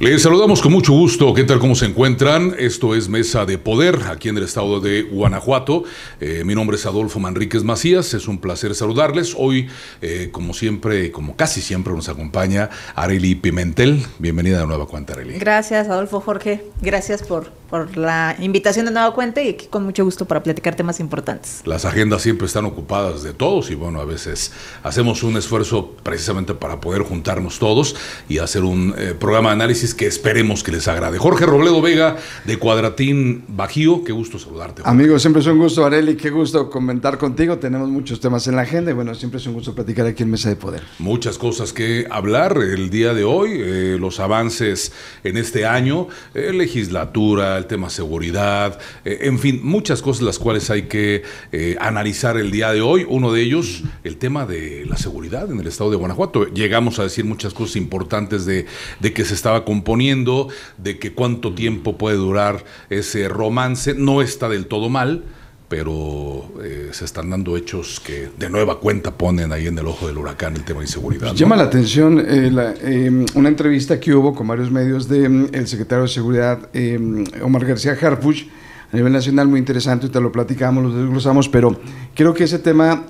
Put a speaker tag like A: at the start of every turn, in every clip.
A: Les saludamos con mucho gusto. ¿Qué tal? ¿Cómo se encuentran? Esto es Mesa de Poder, aquí en el estado de Guanajuato. Mi nombre es Adolfo Manríquez Macías. Es un placer saludarles. Hoy, como siempre, como casi siempre, nos acompaña Arely Pimentel. Bienvenida de nueva cuenta, Arely.
B: Gracias, Adolfo, Jorge. Gracias por la invitación de nueva cuenta y aquí con mucho gusto para platicar temas importantes.
A: Las agendas siempre están ocupadas de todos y bueno, a veces hacemos un esfuerzo precisamente para poder juntarnos todos y hacer un programa de análisis que esperemos que les agrade. Jorge Robledo Vega, de Cuadratín Bajío, qué gusto saludarte, Jorge.
C: Amigo, siempre es un gusto, Arely, qué gusto comentar contigo. Tenemos muchos temas en la agenda y bueno, siempre es un gusto platicar aquí en Mesa de Poder.
A: Muchas cosas que hablar el día de hoy, los avances en este año, legislatura, el tema seguridad, en fin, muchas cosas las cuales hay que analizar el día de hoy. Uno de ellos, el tema de la seguridad en el estado de Guanajuato. Llegamos a decir muchas cosas importantes de que se estaba componiendo, de que cuánto tiempo puede durar ese romance. No está del todo mal, pero se están dando hechos que de nueva cuenta ponen ahí en el ojo del huracán el tema de inseguridad, ¿no?
C: Llama la atención una entrevista que hubo con varios medios del secretario de Seguridad, Omar García Harfuch, a nivel nacional, muy interesante, te lo platicamos, lo desglosamos, pero creo que ese tema,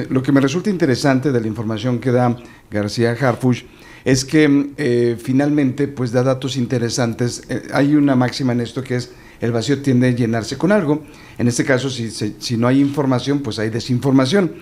C: lo que me resulta interesante de la información que da García Harfuch, es que finalmente pues da datos interesantes. Hay una máxima en esto que es: el vacío tiende a llenarse con algo. En este caso, si no hay información, pues hay desinformación.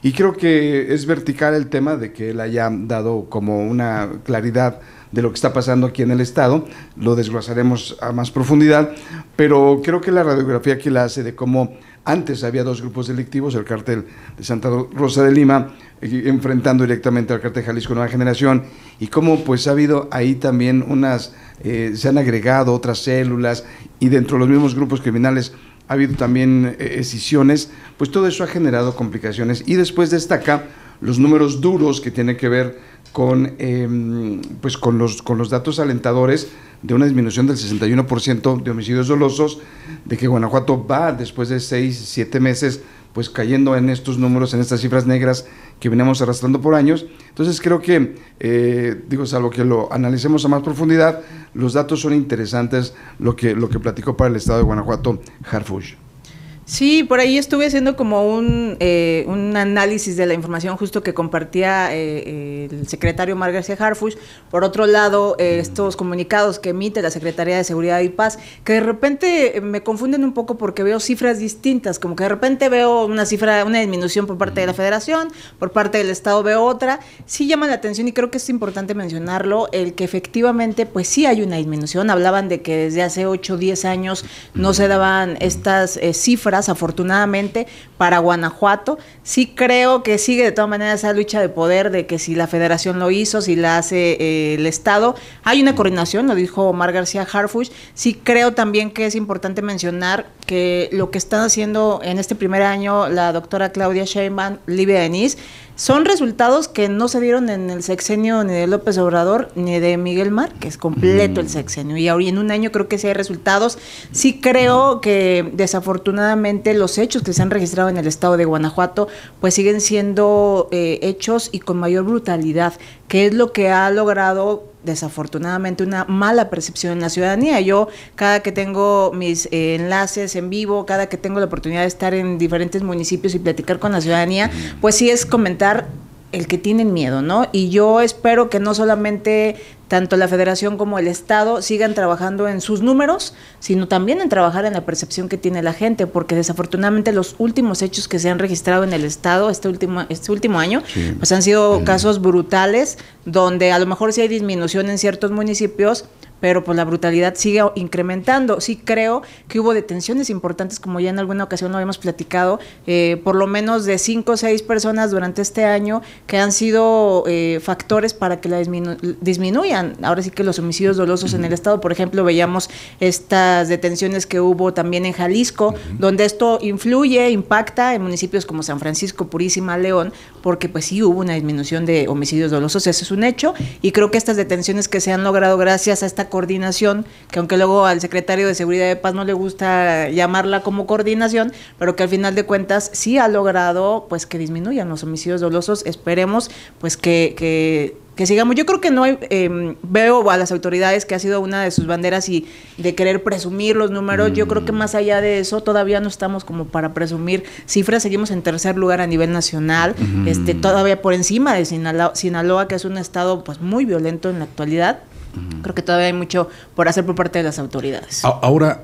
C: Y creo que es vertical el tema de que él haya dado como una claridad de lo que está pasando aquí en el estado. Lo desglosaremos a más profundidad, pero creo que la radiografía que la hace de cómo antes había dos grupos delictivos, el cártel de Santa Rosa de Lima enfrentando directamente al cártel Jalisco Nueva Generación, y cómo pues ha habido ahí también se han agregado otras células, y dentro de los mismos grupos criminales ha habido también escisiones. Pues todo eso ha generado complicaciones, y después destaca los números duros que tienen que ver con los datos alentadores de una disminución del 61% de homicidios dolosos, de que Guanajuato va, después de 6-7 meses, pues cayendo en estos números, en estas cifras negras que veníamos arrastrando por años. Entonces creo que, salvo que lo analicemos a más profundidad, los datos son interesantes, lo que platicó para el estado de Guanajuato Harfuch.
B: Sí, por ahí estuve haciendo como un análisis de la información justo que compartía el secretario Omar García Harfuch. Por otro lado, estos comunicados que emite la Secretaría de Seguridad y Paz, que de repente me confunden un poco porque veo cifras distintas, como que de repente veo una disminución por parte de la Federación, por parte del Estado veo otra. Sí llama la atención y creo que es importante mencionarlo, el que efectivamente pues sí hay una disminución. Hablaban de que desde hace 8 o 10 años no se daban estas cifras, afortunadamente para Guanajuato. Sí creo que sigue de todas maneras esa lucha de poder, de que si la Federación lo hizo, si la hace el Estado, hay una coordinación, lo dijo Omar García Harfuch. Sí creo también que es importante mencionar que lo que están haciendo en este primer año la doctora Claudia Sheinbaum, Livia Denis, son resultados que no se dieron en el sexenio ni de López Obrador ni de Miguel Márquez, completo el sexenio, y ahora en un año creo que sí hay resultados. Sí creo que desafortunadamente los hechos que se han registrado en el estado de Guanajuato pues siguen siendo hechos y con mayor brutalidad, que es lo que ha logrado desafortunadamente una mala percepción en la ciudadanía. Yo cada que tengo mis enlaces en vivo, cada que tengo la oportunidad de estar en diferentes municipios y platicar con la ciudadanía, pues sí es comentar el que tienen miedo, ¿no? Y yo espero que no solamente tanto la Federación como el Estado sigan trabajando en sus números, sino también en trabajar en la percepción que tiene la gente, porque desafortunadamente los últimos hechos que se han registrado en el Estado este último año, sí, pues han sido casos brutales, donde a lo mejor sí hay disminución en ciertos municipios, pero pues la brutalidad sigue incrementando. Sí creo que hubo detenciones importantes, como ya en alguna ocasión lo habíamos platicado, por lo menos de 5 o 6 personas durante este año que han sido factores para que la disminuyan. Ahora sí que los homicidios dolosos en el estado, por ejemplo, veíamos estas detenciones que hubo también en Jalisco, donde esto impacta en municipios como San Francisco, Purísima, León, porque pues sí hubo una disminución de homicidios dolosos, eso es un hecho, y creo que estas detenciones que se han logrado gracias a esta esa coordinación, que aunque luego al secretario de Seguridad de Paz no le gusta llamarla como coordinación, pero que al final de cuentas sí ha logrado pues que disminuyan los homicidios dolosos. Esperemos pues que sigamos. Yo creo que no hay, veo a las autoridades que ha sido una de sus banderas y de querer presumir los números. Yo creo que más allá de eso todavía no estamos como para presumir cifras. Seguimos en tercer lugar a nivel nacional, todavía por encima de Sinaloa, que es un estado pues muy violento en la actualidad. Creo que todavía hay mucho por hacer por parte de las autoridades.
A: Ahora,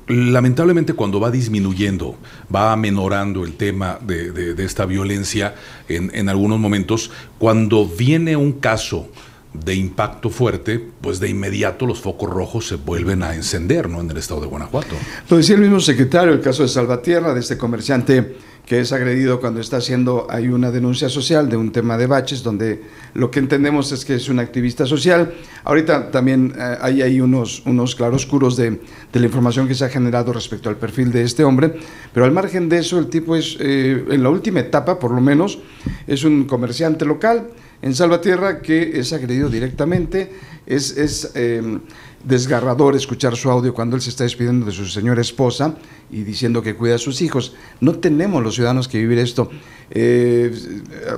A: lamentablemente cuando va disminuyendo, va amenorando el tema de esta violencia en algunos momentos, cuando viene un caso de impacto fuerte, pues de inmediato los focos rojos se vuelven a encender, ¿no?, en el estado de Guanajuato.
C: Lo decía el mismo secretario, el caso de Salvatierra, de este comerciante que es agredido cuando está haciendo, hay una denuncia social de un tema de baches, donde lo que entendemos es que es un activista social. Ahorita también hay ahí unos claroscuros de la información que se ha generado respecto al perfil de este hombre, pero al margen de eso, el tipo es, en la última etapa por lo menos, es un comerciante local en Salvatierra que es agredido directamente. Es desgarrador escuchar su audio cuando él se está despidiendo de su señora esposa y diciendo que cuida a sus hijos. No tenemos los ciudadanos que vivir esto,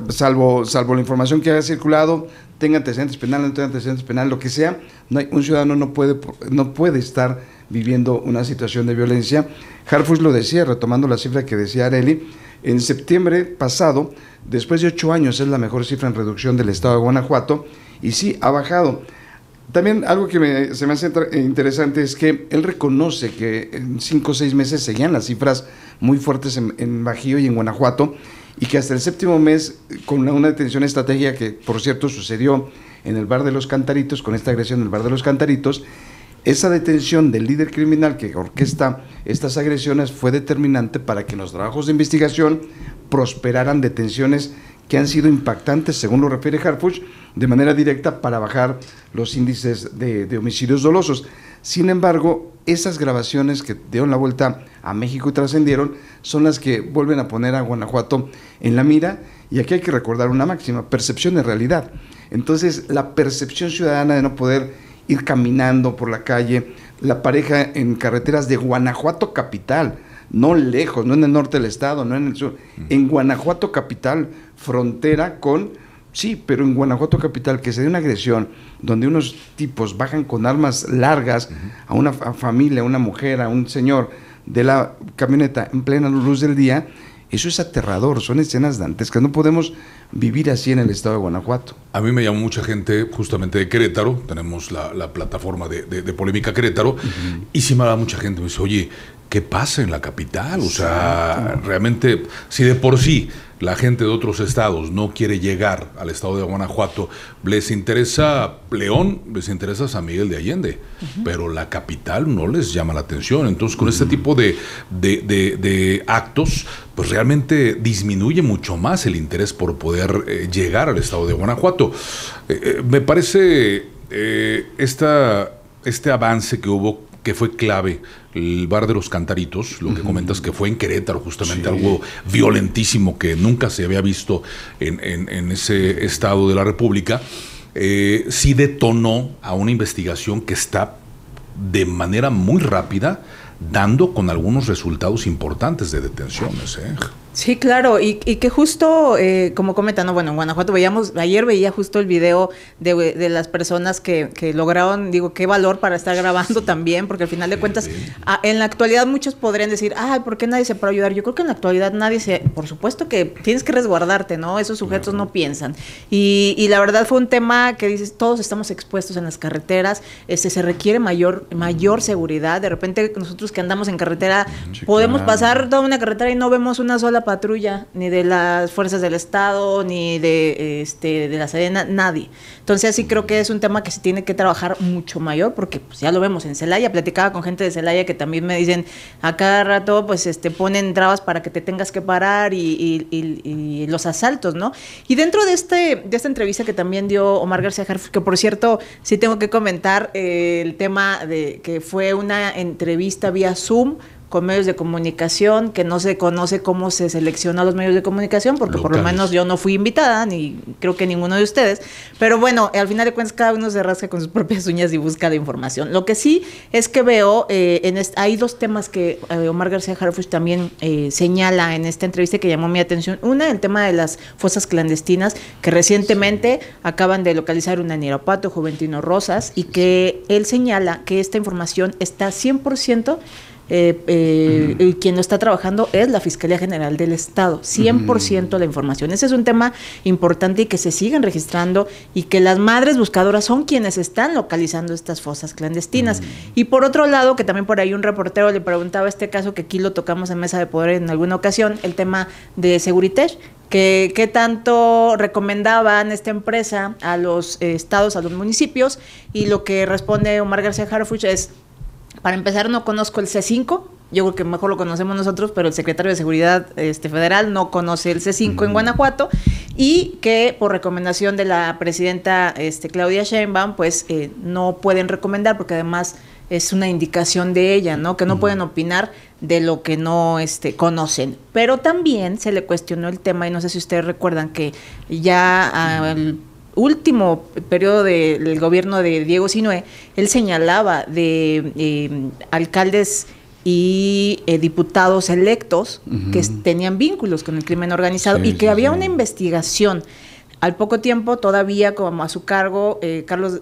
C: salvo la información que haya circulado, tenga antecedentes penales, no tenga antecedentes penales, lo que sea. Un ciudadano no puede estar viviendo una situación de violencia. Harfuch lo decía, retomando la cifra que decía Arely, en septiembre pasado, después de 8 años, es la mejor cifra en reducción del estado de Guanajuato, y sí, ha bajado. También algo que se me hace interesante es que él reconoce que en 5 o 6 meses seguían las cifras muy fuertes en Bajío y en Guanajuato, y que hasta el 7º mes, con una detención estratégica que, por cierto, sucedió en el Bar de los Cantaritos, con esta agresión en el Bar de los Cantaritos, esa detención del líder criminal que orquesta estas agresiones fue determinante para que en los trabajos de investigación prosperaran detenciones que han sido impactantes, según lo refiere Harfuch, de manera directa para bajar los índices de homicidios dolosos. Sin embargo, esas grabaciones que dieron la vuelta a México y trascendieron son las que vuelven a poner a Guanajuato en la mira, y aquí hay que recordar una máxima: percepción de realidad. Entonces, la percepción ciudadana de no poder ir caminando por la calle, la pareja en carreteras de Guanajuato capital, no lejos, no en el norte del estado, no en el sur, en Guanajuato capital, frontera con, sí, pero en Guanajuato capital, que se dé una agresión donde unos tipos bajan con armas largas a una familia, a una mujer, a un señor de la camioneta en plena luz del día. Eso es aterrador, son escenas dantescas, no podemos vivir así en el estado de Guanajuato.
A: A mí me llamó mucha gente justamente de Querétaro, tenemos la plataforma de Polémica Querétaro, y sí me da mucha gente, me dice, oye, ¿qué pasa en la capital? O sea, realmente, si de por sí la gente de otros estados no quiere llegar al estado de Guanajuato, les interesa León, les interesa San Miguel de Allende, pero la capital no les llama la atención. Entonces, con este tipo de actos, pues realmente disminuye mucho más el interés por poder llegar al estado de Guanajuato. Me parece este avance que hubo, que fue clave, el Bar de los Cantaritos, lo que comentas que fue en Querétaro, justamente algo violentísimo que nunca se había visto en ese estado de la República, sí detonó a una investigación que está de manera muy rápida dando con algunos resultados importantes de detenciones.
B: Sí, claro, y que justo, como comentan, ¿no? Bueno, en Guanajuato ayer veía justo el video de las personas que lograron, digo, qué valor para estar grabando también, porque al final de cuentas, en la actualidad muchos podrían decir, ay, ¿por qué nadie se puede ayudar? Yo creo que en la actualidad por supuesto que tienes que resguardarte, ¿no? Esos sujetos no piensan. Y la verdad fue un tema que dices, todos estamos expuestos en las carreteras, se requiere mayor seguridad. De repente nosotros que andamos en carretera, podemos pasar toda una carretera y no vemos una sola patrulla, ni de las fuerzas del Estado, ni de la Sedena, nadie. Entonces sí creo que es un tema que se tiene que trabajar mucho mayor, porque pues ya lo vemos en Celaya. Platicaba con gente de Celaya que también me dicen, a cada rato pues ponen trabas para que te tengas que parar y los asaltos, ¿no? Y dentro de esta entrevista que también dio Omar García Harfuch, que por cierto sí tengo que comentar el tema de que fue una entrevista vía Zoom con medios de comunicación, que no se conoce cómo se selecciona a los medios de comunicación, porque
A: locales.
B: Por lo menos yo no fui invitada, ni creo que ninguno de ustedes, pero bueno, al final de cuentas cada uno se rasca con sus propias uñas y busca la información. Lo que sí es que veo, hay dos temas que Omar García Harfuch también señala en esta entrevista que llamó mi atención. Una, el tema de las fosas clandestinas, que recientemente acaban de localizar una en Irapuato, Juventino Rosas, y que él señala que esta información está 100%, quien lo está trabajando es la Fiscalía General del Estado, 100% la información. Ese es un tema importante y que se siguen registrando y que las madres buscadoras son quienes están localizando estas fosas clandestinas. Y por otro lado, que también por ahí un reportero le preguntaba este caso, que aquí lo tocamos en Mesa de Poder en alguna ocasión, el tema de Seguritech, que qué tanto recomendaban esta empresa a los estados, a los municipios, y lo que responde Omar García Harfuch es: para empezar, no conozco el C5, yo creo que mejor lo conocemos nosotros, pero el secretario de Seguridad Federal no conoce el C5 en Guanajuato, y que por recomendación de la presidenta Claudia Sheinbaum, pues no pueden recomendar, porque además es una indicación de ella, ¿no? Que no pueden opinar de lo que no conocen. Pero también se le cuestionó el tema, y no sé si ustedes recuerdan que ya al último periodo del gobierno de Diego Sinue, él señalaba de alcaldes y diputados electos que tenían vínculos con el crimen organizado, y que había una investigación. Al poco tiempo, todavía como a su cargo, Carlos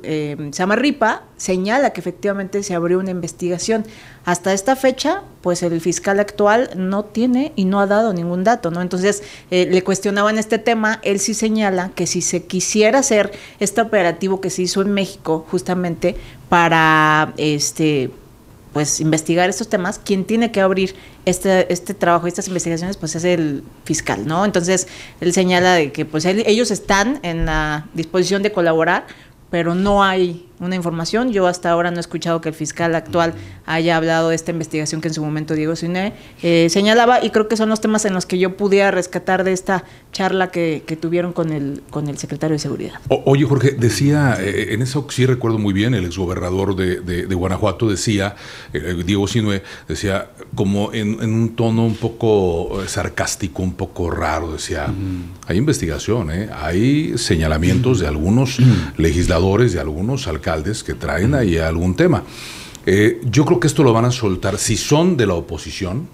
B: Samarripa señala que efectivamente se abrió una investigación. Hasta esta fecha, pues el fiscal actual no tiene y no ha dado ningún dato, ¿no? Entonces, le cuestionaban este tema. Él sí señala que si se quisiera hacer este operativo que se hizo en México, justamente para pues investigar estos temas, quien tiene que abrir este trabajo, estas investigaciones, pues es el fiscal, ¿no? Entonces, él señala de que pues ellos están en la disposición de colaborar, pero no hay una información. Yo hasta ahora no he escuchado que el fiscal actual haya hablado de esta investigación que en su momento Diego Sinue señalaba, y creo que son los temas en los que yo pudiera rescatar de esta charla que tuvieron con el secretario de Seguridad.
A: Oye, Jorge, decía, en eso sí recuerdo muy bien, el exgobernador de Guanajuato decía, Diego Sinue, decía como en un tono un poco sarcástico, un poco raro, decía, hay investigación, hay señalamientos de algunos legisladores, de algunos alcaldes que traen ahí algún tema. Yo creo que esto lo van a soltar, si son de la oposición,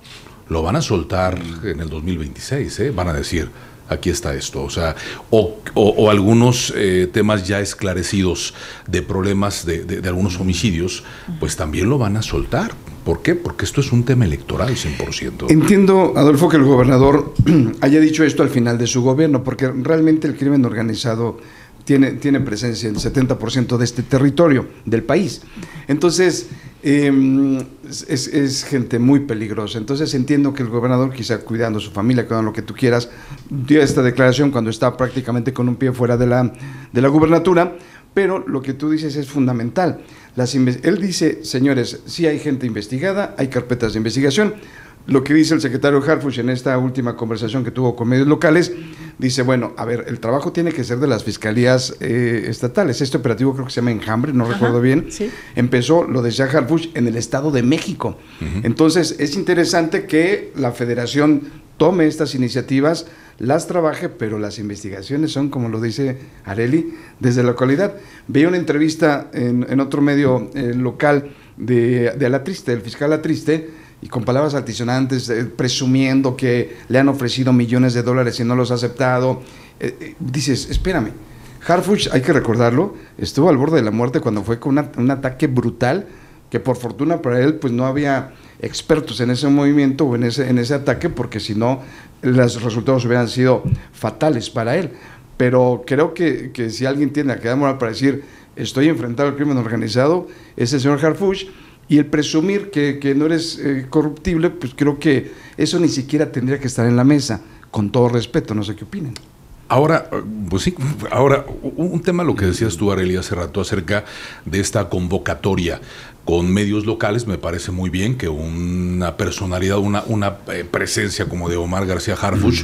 A: lo van a soltar en el 2026, van a decir, aquí está esto, o sea, o algunos temas ya esclarecidos de problemas de algunos homicidios, pues también lo van a soltar. ¿Por qué? Porque esto es un tema electoral 100%.
C: Entiendo, Adolfo, que el gobernador haya dicho esto al final de su gobierno, porque realmente el crimen organizado tiene presencia en el 70% de este territorio del país. Entonces, es gente muy peligrosa. Entonces, entiendo que el gobernador, quizá cuidando a su familia, cuidando lo que tú quieras, dio esta declaración cuando está prácticamente con un pie fuera de la gubernatura, pero lo que tú dices es fundamental. Él dice, señores, sí hay gente investigada, hay carpetas de investigación. Lo que dice el secretario Harfuch en esta última conversación que tuvo con medios locales, dice, bueno, a ver, el trabajo tiene que ser de las fiscalías estatales. Este operativo creo que se llama Enjambre, no recuerdo bien.
B: Sí.
C: Empezó, lo decía Harfuch, en el Estado de México. Entonces, es interesante que la federación tome estas iniciativas, las trabaje, pero las investigaciones son, como lo dice Arely, desde la localidad. Veía una entrevista en otro medio local de Alatriste, del fiscal Alatriste, y con palabras altisonantes, presumiendo que le han ofrecido millones de dólares y no los ha aceptado. Dices, espérame, Harfuch, hay que recordarlo, estuvo al borde de la muerte cuando fue con un ataque brutal, que por fortuna para él pues no había expertos en ese movimiento o en ese ataque, porque si no, los resultados hubieran sido fatales para él. Pero creo que si alguien tiene la calidad moral para decir, estoy enfrentado al crimen organizado, es el señor Harfuch. Y el presumir que no eres corruptible, pues creo que eso ni siquiera tendría que estar en la mesa, con todo respeto, no sé qué opinan.
A: Ahora, pues sí, ahora un tema, lo que decías tú, Arely, hace rato acerca de esta convocatoria. con medios locales. Me parece muy bien que una personalidad, una presencia como de Omar García Harfuch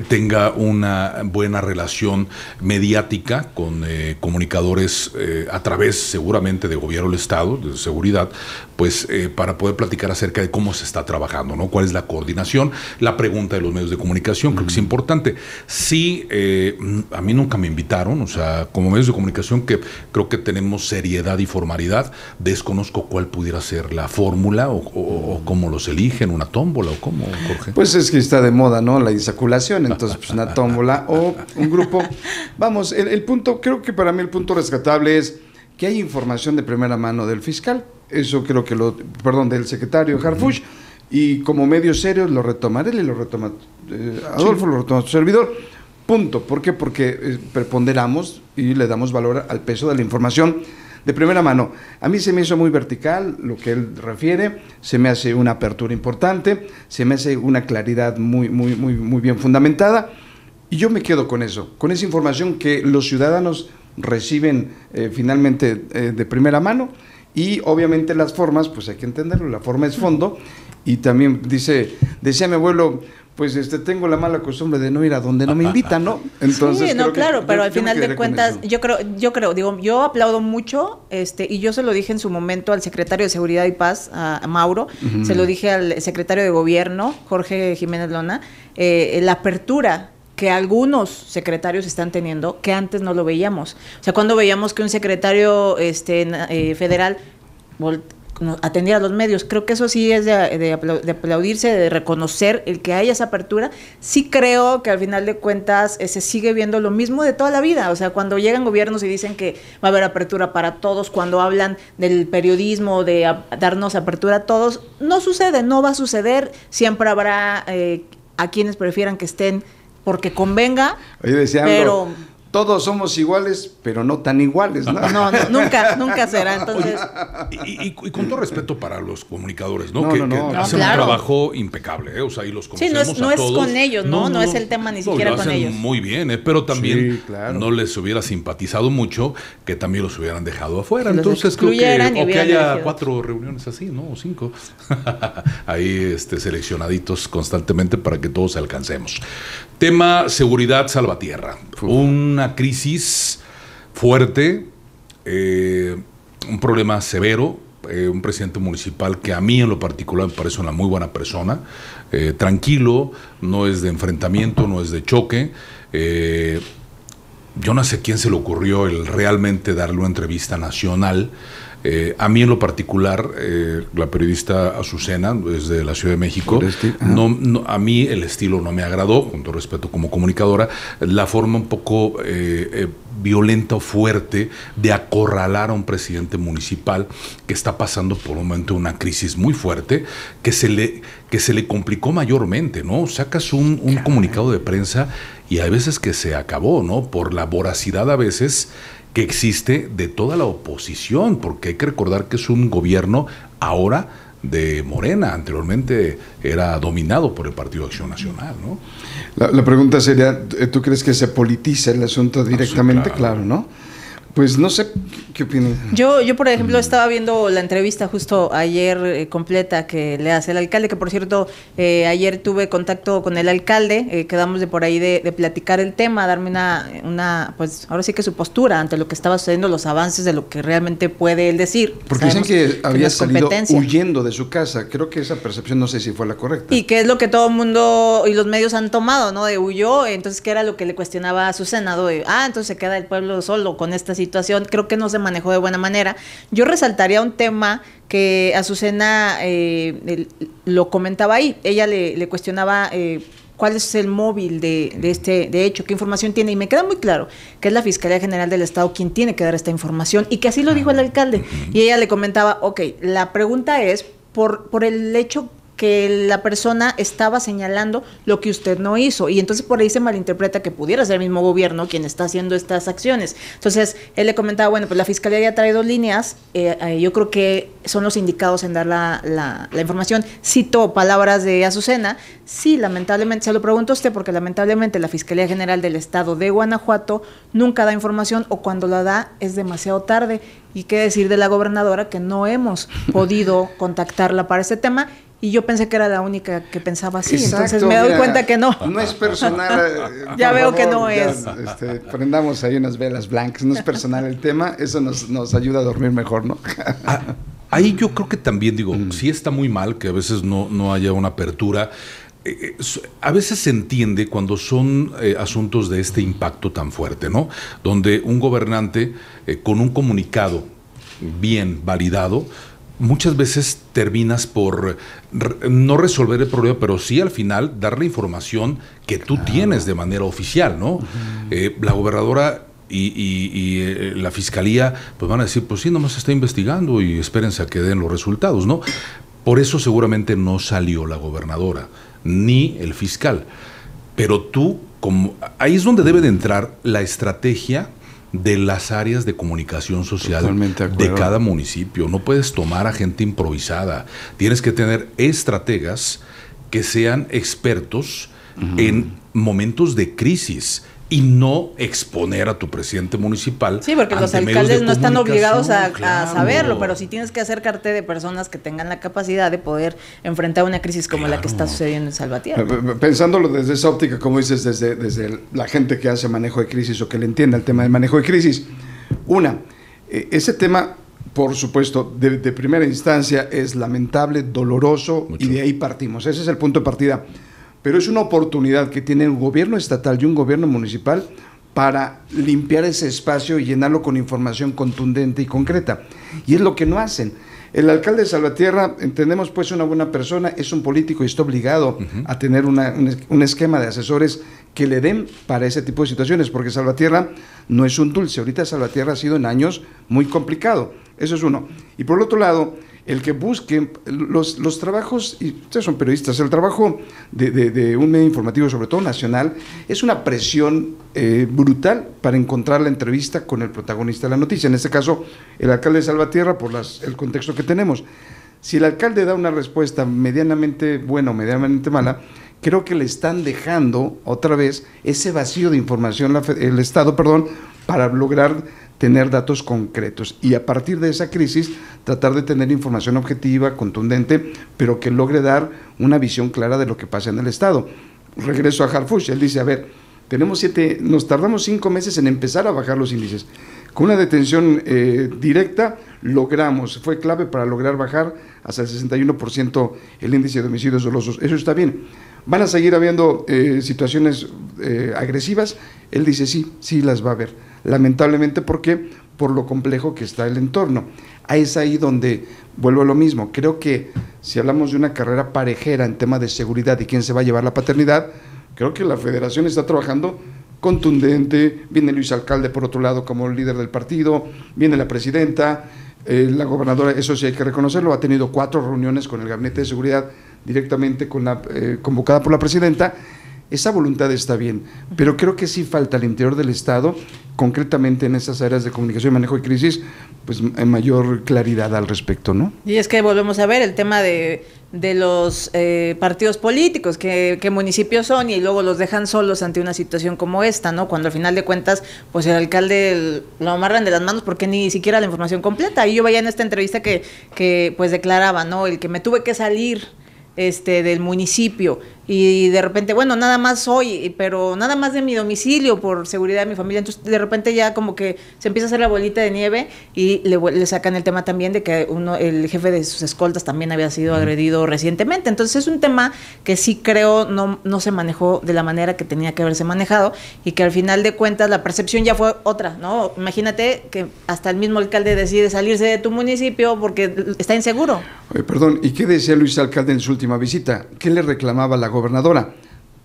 A: tenga una buena relación mediática con comunicadores a través seguramente de gobierno del Estado, de seguridad, pues para poder platicar acerca de cómo se está trabajando, ¿no? Cuál es la coordinación, la pregunta de los medios de comunicación, creo que es importante. Sí, a mí nunca me invitaron, o sea, como medios de comunicación que creo que tenemos seriedad y formalidad, desconozco cuál pudiera ser la fórmula o cómo los eligen, una tómbola o cómo, Jorge.
C: Pues es que está de moda, ¿no? La insaculación, entonces pues una tómbola o un grupo. Vamos, el punto, creo que para mí el punto rescatable es que hay información de primera mano del fiscal, eso creo que del secretario Harfuch, y como medios serios lo retoma él y lo retoma Adolfo, lo retoma su servidor. Punto. ¿Por qué? Porque preponderamos y le damos valor al peso de la información de primera mano. A mí se me hizo muy vertical lo que él refiere, se me hace una apertura importante, se me hace una claridad muy bien fundamentada, y yo me quedo con eso, con esa información que los ciudadanos reciben finalmente de primera mano, y obviamente las formas, pues hay que entenderlo, la forma es fondo, y también decía mi abuelo, pues tengo la mala costumbre de no ir a donde no me invitan, ¿no? Entonces,
B: sí, no, claro, pero al final de cuentas, yo aplaudo mucho, y yo se lo dije en su momento al secretario de Seguridad y Paz, a Mauro, se lo dije al secretario de Gobierno, Jorge Jiménez Lona, la apertura que algunos secretarios están teniendo, que antes no lo veíamos. O sea, cuando veíamos que un secretario federal atender a los medios, creo que eso sí es de aplaudirse, de reconocer el que haya esa apertura. Sí creo que al final de cuentas se sigue viendo lo mismo de toda la vida, o sea, cuando llegan gobiernos y dicen que va a haber apertura para todos, cuando hablan del periodismo, de darnos apertura a todos, no sucede, no va a suceder, siempre habrá a quienes prefieran que estén porque convenga, pero
C: todos somos iguales, pero no tan iguales, ¿no?
B: No, nunca será. Entonces,
A: y con todo respeto para los comunicadores, ¿no?
C: No,
A: que hacen
B: claro.
A: un trabajo impecable, ¿eh? O sea, y los conocemos
B: sí, no es
A: todos.
B: con ellos, no es el tema ni siquiera con ellos.
A: Muy bien, pero también
C: sí, claro,
A: no les hubiera simpatizado mucho que también los hubieran dejado afuera.
B: Que
A: entonces creo que, o que haya
B: elegido
A: 4 reuniones así, ¿no? O 5. Ahí seleccionaditos constantemente para que todos alcancemos. Tema seguridad salvatierra. Una crisis fuerte, un problema severo, un presidente municipal que a mí en lo particular me parece una muy buena persona, tranquilo, no es de enfrentamiento, no es de choque. Yo no sé a quién se le ocurrió el realmente darle una entrevista nacional. A mí en lo particular, la periodista Azucena, es de la Ciudad de México, a mí el estilo no me agradó, con todo respeto como comunicadora, la forma un poco violenta o fuerte de acorralar a un presidente municipal que está pasando por un momento una crisis muy fuerte, que se le complicó mayormente, ¿no? Sacas un comunicado de prensa y hay veces que se acabó, ¿no? Por la voracidad a veces que existe de toda la oposición, porque hay que recordar que es un gobierno ahora de Morena, anteriormente era dominado por el Partido Acción Nacional, ¿no?
C: La pregunta sería, ¿tú crees que se politiza el asunto directamente? Claro, ¿no? Pues no sé, ¿qué opinas?
B: Yo por ejemplo, estaba viendo la entrevista justo ayer completa que le hace el alcalde, que por cierto, ayer tuve contacto con el alcalde, quedamos de por ahí de platicar el tema, darme una, pues ahora sí que su postura ante lo que estaba sucediendo, los avances de lo que realmente puede él decir.
C: Porque dicen que había salido huyendo de su casa, creo que esa percepción no sé si fue la correcta.
B: Y que es lo que todo el mundo y los medios han tomado, ¿no? De huyó, entonces que era lo que le cuestionaba a Azucena, de, entonces se queda el pueblo solo con esta situación. Creo que no se manejó de buena manera. Yo resaltaría un tema que Azucena lo comentaba ahí. Ella le cuestionaba cuál es el móvil de hecho, qué información tiene, y me queda muy claro que es la Fiscalía General del Estado quien tiene que dar esta información, y que así lo dijo el alcalde. Y ella le comentaba, la pregunta es por el hecho que la persona estaba señalando lo que usted no hizo, y entonces por ahí se malinterpreta que pudiera ser el mismo gobierno quien está haciendo estas acciones. Entonces él le comentaba, bueno, pues la Fiscalía ya trae 2 líneas, yo creo que son los indicados en dar la información. Cito palabras de Azucena: sí, lamentablemente, se lo pregunto a usted porque lamentablemente la Fiscalía General del Estado de Guanajuato nunca da información, o cuando la da es demasiado tarde. Y qué decir de la gobernadora, que no hemos podido contactarla para este tema. Y yo pensé que era la única que pensaba así.
C: Exacto,
B: entonces me doy cuenta que no.
C: No es personal.
B: Ya veo que no
C: ya,
B: es.
C: Prendamos ahí unas velas blancas, no es personal el tema, eso nos ayuda a dormir mejor, ¿no?
A: Ahí yo creo que también, digo, sí está muy mal que a veces no haya una apertura. A veces se entiende cuando son asuntos de este impacto tan fuerte, ¿no? Donde un gobernante con un comunicado bien validado, muchas veces terminas por no resolver el problema, pero sí al final dar la información que tú tienes de manera oficial, ¿no? La gobernadora y la fiscalía pues van a decir, pues sí, nomás se está investigando y espérense a que den los resultados, ¿no? Por eso seguramente no salió la gobernadora, ni el fiscal. Pero tú, ahí es donde debe de entrar la estrategia de las áreas de comunicación social de cada municipio. No puedes tomar a gente improvisada. Tienes que tener estrategas que sean expertos en momentos de crisis y no exponer a tu presidente municipal.
B: Sí, porque los alcaldes no están obligados a saberlo, pero sí tienes que acercarte de personas que tengan la capacidad de poder enfrentar una crisis como la que está sucediendo en Salvatierra.
C: Pensándolo desde esa óptica, como dices, desde la gente que hace manejo de crisis o que le entienda el tema del manejo de crisis. Ese tema, por supuesto, de primera instancia es lamentable, doloroso, mucho. Y de ahí partimos. Ese es el punto de partida. Pero es una oportunidad que tiene un gobierno estatal y un gobierno municipal para limpiar ese espacio y llenarlo con información contundente y concreta. Y es lo que no hacen. El alcalde de Salvatierra, entendemos pues una buena persona, es un político y está obligado a tener un esquema de asesores que le den para ese tipo de situaciones, porque Salvatierra no es un dulce. Ahorita Salvatierra ha sido en años muy complicado. Eso es uno. Y por el otro lado, el que busquen los trabajos, y ustedes son periodistas, el trabajo de un medio informativo, sobre todo nacional, es una presión brutal para encontrar la entrevista con el protagonista de la noticia, en este caso el alcalde de Salvatierra, por el contexto que tenemos. Si el alcalde da una respuesta medianamente buena o medianamente mala, creo que le están dejando otra vez ese vacío de información, el Estado, para lograr tener datos concretos y a partir de esa crisis tratar de tener información objetiva, contundente, pero que logre dar una visión clara de lo que pasa en el Estado. Regreso a Harfuch, él dice, a ver, nos tardamos 5 meses en empezar a bajar los índices. Con una detención directa logramos, fue clave para lograr bajar hasta el 61% el índice de homicidios dolosos. Eso está bien. ¿Van a seguir habiendo situaciones agresivas? Él dice sí las va a haber. Lamentablemente, ¿por qué? Por lo complejo que está el entorno. Es ahí donde vuelvo a lo mismo. Creo que si hablamos de una carrera parejera en tema de seguridad y quién se va a llevar la paternidad, creo que la federación está trabajando contundente. Viene Luis Alcalde por otro lado como líder del partido, viene la presidenta, la gobernadora, eso sí hay que reconocerlo, ha tenido 4 reuniones con el gabinete de seguridad directamente convocada por la presidenta. Esa voluntad está bien, pero creo que sí falta al interior del Estado, concretamente en esas áreas de comunicación y manejo de crisis, pues en mayor claridad al respecto, ¿no?
B: Y es que volvemos a ver el tema de los partidos políticos, que municipios son, y luego los dejan solos ante una situación como esta, ¿no? Cuando al final de cuentas, pues el alcalde lo amarran de las manos porque ni siquiera la información completa. Y yo veía en esta entrevista que pues declaraba, ¿no? El que me tuve que salir del municipio y de repente, bueno, nada más hoy, pero nada más de mi domicilio por seguridad de mi familia. Entonces de repente ya como que se empieza a hacer la bolita de nieve y le sacan el tema también de que el jefe de sus escoltas también había sido agredido recientemente. Entonces es un tema que sí creo no se manejó de la manera que tenía que haberse manejado y que al final de cuentas la percepción ya fue otra, ¿no? Imagínate que hasta el mismo alcalde decide salirse de tu municipio porque está inseguro.
C: Perdón, ¿y qué decía Luis Alcalde en su última visita? ¿Qué le reclamaba la gobernadora?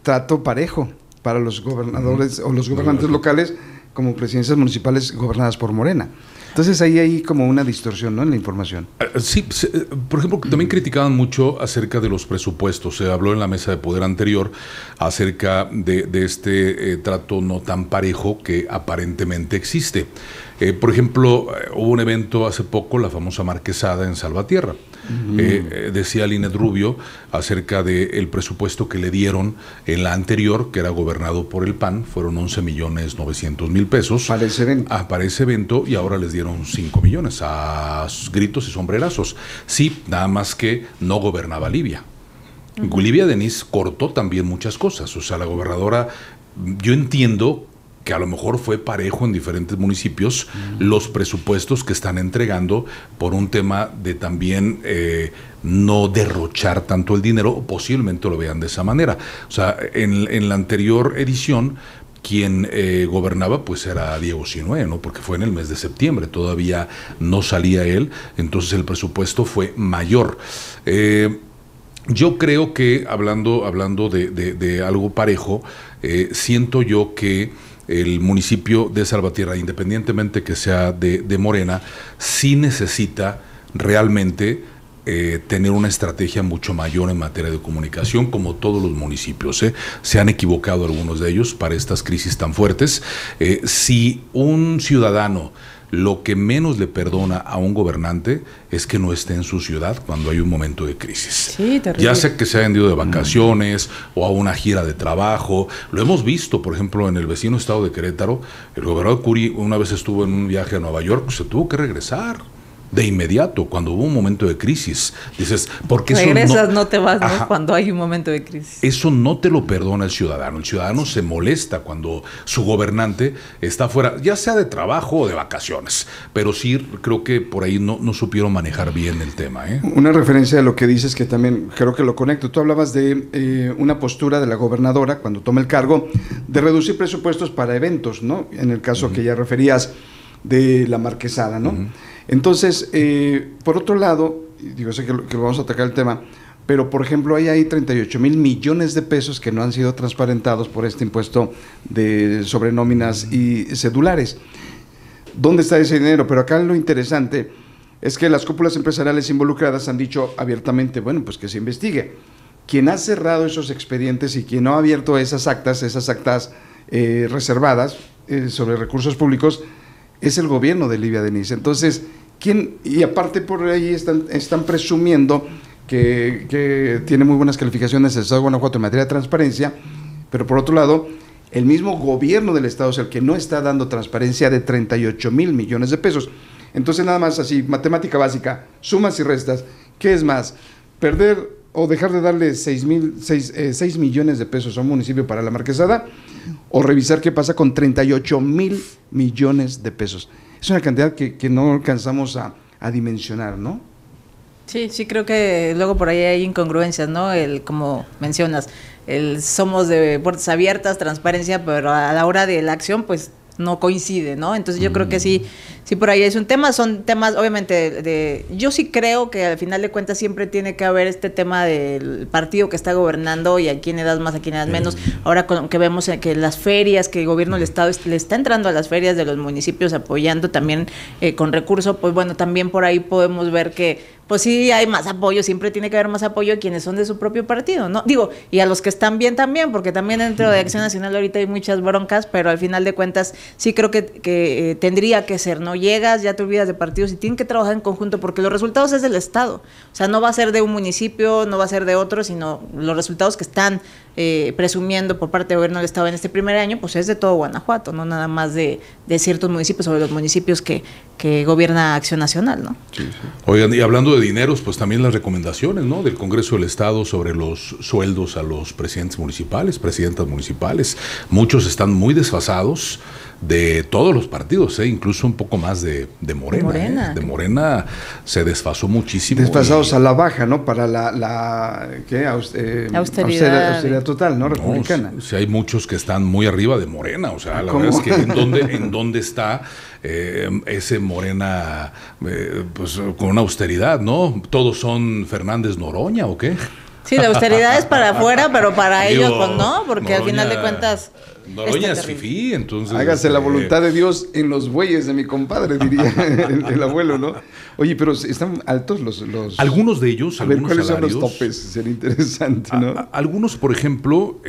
C: Trato parejo para los gobernadores o los gobernantes locales como presidencias municipales gobernadas por Morena. Entonces ahí hay como una distorsión, ¿no?, en la información.
A: Sí, por ejemplo, también criticaban mucho acerca de los presupuestos. Se habló en la mesa de poder anterior acerca de este trato no tan parejo que aparentemente existe. Por ejemplo, hubo un evento hace poco, la famosa Marquesada en Salvatierra. Decía Linet Rubio acerca del presupuesto que le dieron en la anterior, que era gobernado por el PAN, fueron 11.900.000 pesos. Para ese evento, y ahora les dieron 5 millones a gritos y sombrerazos. Sí, nada más que no gobernaba Livia. Livia Denis cortó también muchas cosas. O sea, la gobernadora, yo entiendo que a lo mejor fue parejo en diferentes municipios los presupuestos que están entregando por un tema de también no derrochar tanto el dinero, o posiblemente lo vean de esa manera. O sea, en la anterior edición, quien gobernaba pues era Diego Sinue, ¿no? Porque fue en el mes de septiembre, todavía no salía él, entonces el presupuesto fue mayor. Yo creo que, hablando de algo parejo, siento yo que el municipio de Salvatierra, independientemente que sea de Morena, sí necesita realmente tener una estrategia mucho mayor en materia de comunicación, como todos los municipios. Se han equivocado algunos de ellos para estas crisis tan fuertes. Si un ciudadano lo que menos le perdona a un gobernante es que no esté en su ciudad cuando hay un momento de crisis.
B: Sí, terrible.
A: Ya sea que se hayan ido de vacaciones o a una gira de trabajo. Lo hemos visto, por ejemplo, en el vecino estado de Querétaro. El gobernador Curi una vez estuvo en un viaje a Nueva York, se tuvo que regresar de inmediato cuando hubo un momento de crisis. Dices, porque
B: regresas, no te vas, ¿no? Cuando hay un momento de crisis.
A: Eso no te lo perdona el ciudadano. El ciudadano se molesta cuando su gobernante está fuera, ya sea de trabajo o de vacaciones. Pero sí creo que por ahí no supieron manejar bien el tema.
C: Una referencia a lo que dices que también creo que lo conecto. Tú hablabas de una postura de la gobernadora cuando toma el cargo de reducir presupuestos para eventos, ¿no? En el caso que ya referías de la Marquesada, ¿no? Entonces, por otro lado, digo, sé que lo vamos a atacar el tema, pero por ejemplo hay 38,000 millones de pesos que no han sido transparentados por este impuesto de sobrenóminas y cedulares. ¿Dónde está ese dinero? Pero acá lo interesante es que las cúpulas empresariales involucradas han dicho abiertamente, bueno, pues que se investigue. Quien ha cerrado esos expedientes y quien no ha abierto esas actas reservadas sobre recursos públicos, es el gobierno de Livia Denis. Entonces, ¿quién? Y aparte por ahí están presumiendo que tiene muy buenas calificaciones el Estado de Guanajuato en materia de transparencia, pero por otro lado, el mismo gobierno del Estado es el que no está dando transparencia de 38,000 millones de pesos. Entonces, nada más así, matemática básica, sumas y restas, ¿qué es más? ¿Perder o dejar de darle 6 millones de pesos a un municipio para la Marquesada, o revisar qué pasa con 38,000 millones de pesos? Es una cantidad que no alcanzamos a dimensionar, ¿no?
B: Sí, creo que luego por ahí hay incongruencias, ¿no? Como mencionas, somos de puertas abiertas, transparencia, pero a la hora de la acción, pues no coincide, ¿no? Entonces yo creo que sí por ahí es un tema, son temas obviamente yo sí creo que al final de cuentas siempre tiene que haber este tema del partido que está gobernando y a quién le das más, a quién le das menos. Ahora que vemos que las ferias, que el gobierno del Estado le está entrando a las ferias de los municipios apoyando también con recursos, pues bueno, también por ahí podemos ver que pues sí hay más apoyo, siempre tiene que haber más apoyo a quienes son de su propio partido, ¿no? Digo, y a los que están bien también, porque también dentro de Acción Nacional ahorita hay muchas broncas, pero al final de cuentas sí creo que tendría que ser, ¿no? Llegas, ya te olvidas de partidos y tienen que trabajar en conjunto, porque los resultados es del Estado, o sea, no va a ser de un municipio, no va a ser de otro, sino los resultados que están presumiendo por parte del gobierno del Estado en este primer año, pues es de todo Guanajuato, no nada más de ciertos municipios o de los municipios que gobierna Acción Nacional, ¿no? Sí.
A: Oigan, y hablando de dineros, pues también las recomendaciones, ¿no?, del Congreso del Estado sobre los sueldos a los presidentes municipales, presidentas municipales. Muchos están muy desfasados de todos los partidos, incluso un poco más de Morena. De Morena se desfasó muchísimo.
C: Desfasados a la baja, ¿no? Para la austeridad total, ¿no? Republicana.
A: No, sí, hay muchos que están muy arriba de Morena, o sea, la verdad es que en dónde está ese Morena pues con una austeridad, ¿no? ¿Todos son Fernández Noroña o qué?
B: Sí, la austeridad es para afuera, pero para ellos pues no, porque Noroña, al final de cuentas
A: No, doña es fifí, entonces...
C: Hágase la voluntad de Dios en los bueyes de mi compadre, diría el abuelo, ¿no? Oye, pero están altos los...
A: Algunos de ellos,
C: a ver,
A: algunos
C: ¿cuáles
A: salarios,
C: son los topes? Sería interesante, ¿no?
A: Algunos, por ejemplo,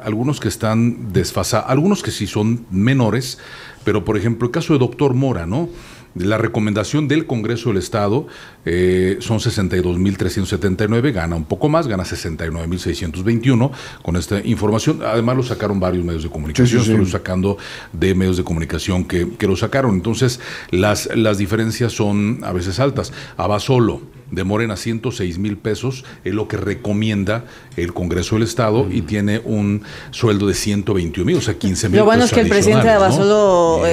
A: algunos que están desfasados, algunos que sí son menores, pero por ejemplo, el caso de doctor Mora, ¿no? La recomendación del Congreso del Estado son 62.379, gana un poco más, gana 69.621 con esta información. Además lo sacaron varios medios de comunicación, estoy sacando de medios de comunicación que lo sacaron. Entonces las diferencias son a veces altas. Abasolo de Morena, 106,000 pesos, es lo que recomienda el Congreso del Estado y tiene un sueldo de 121,000, o sea, 15,000 pesos.
B: Lo bueno es que el presidente de Abasolo,
A: ¿no?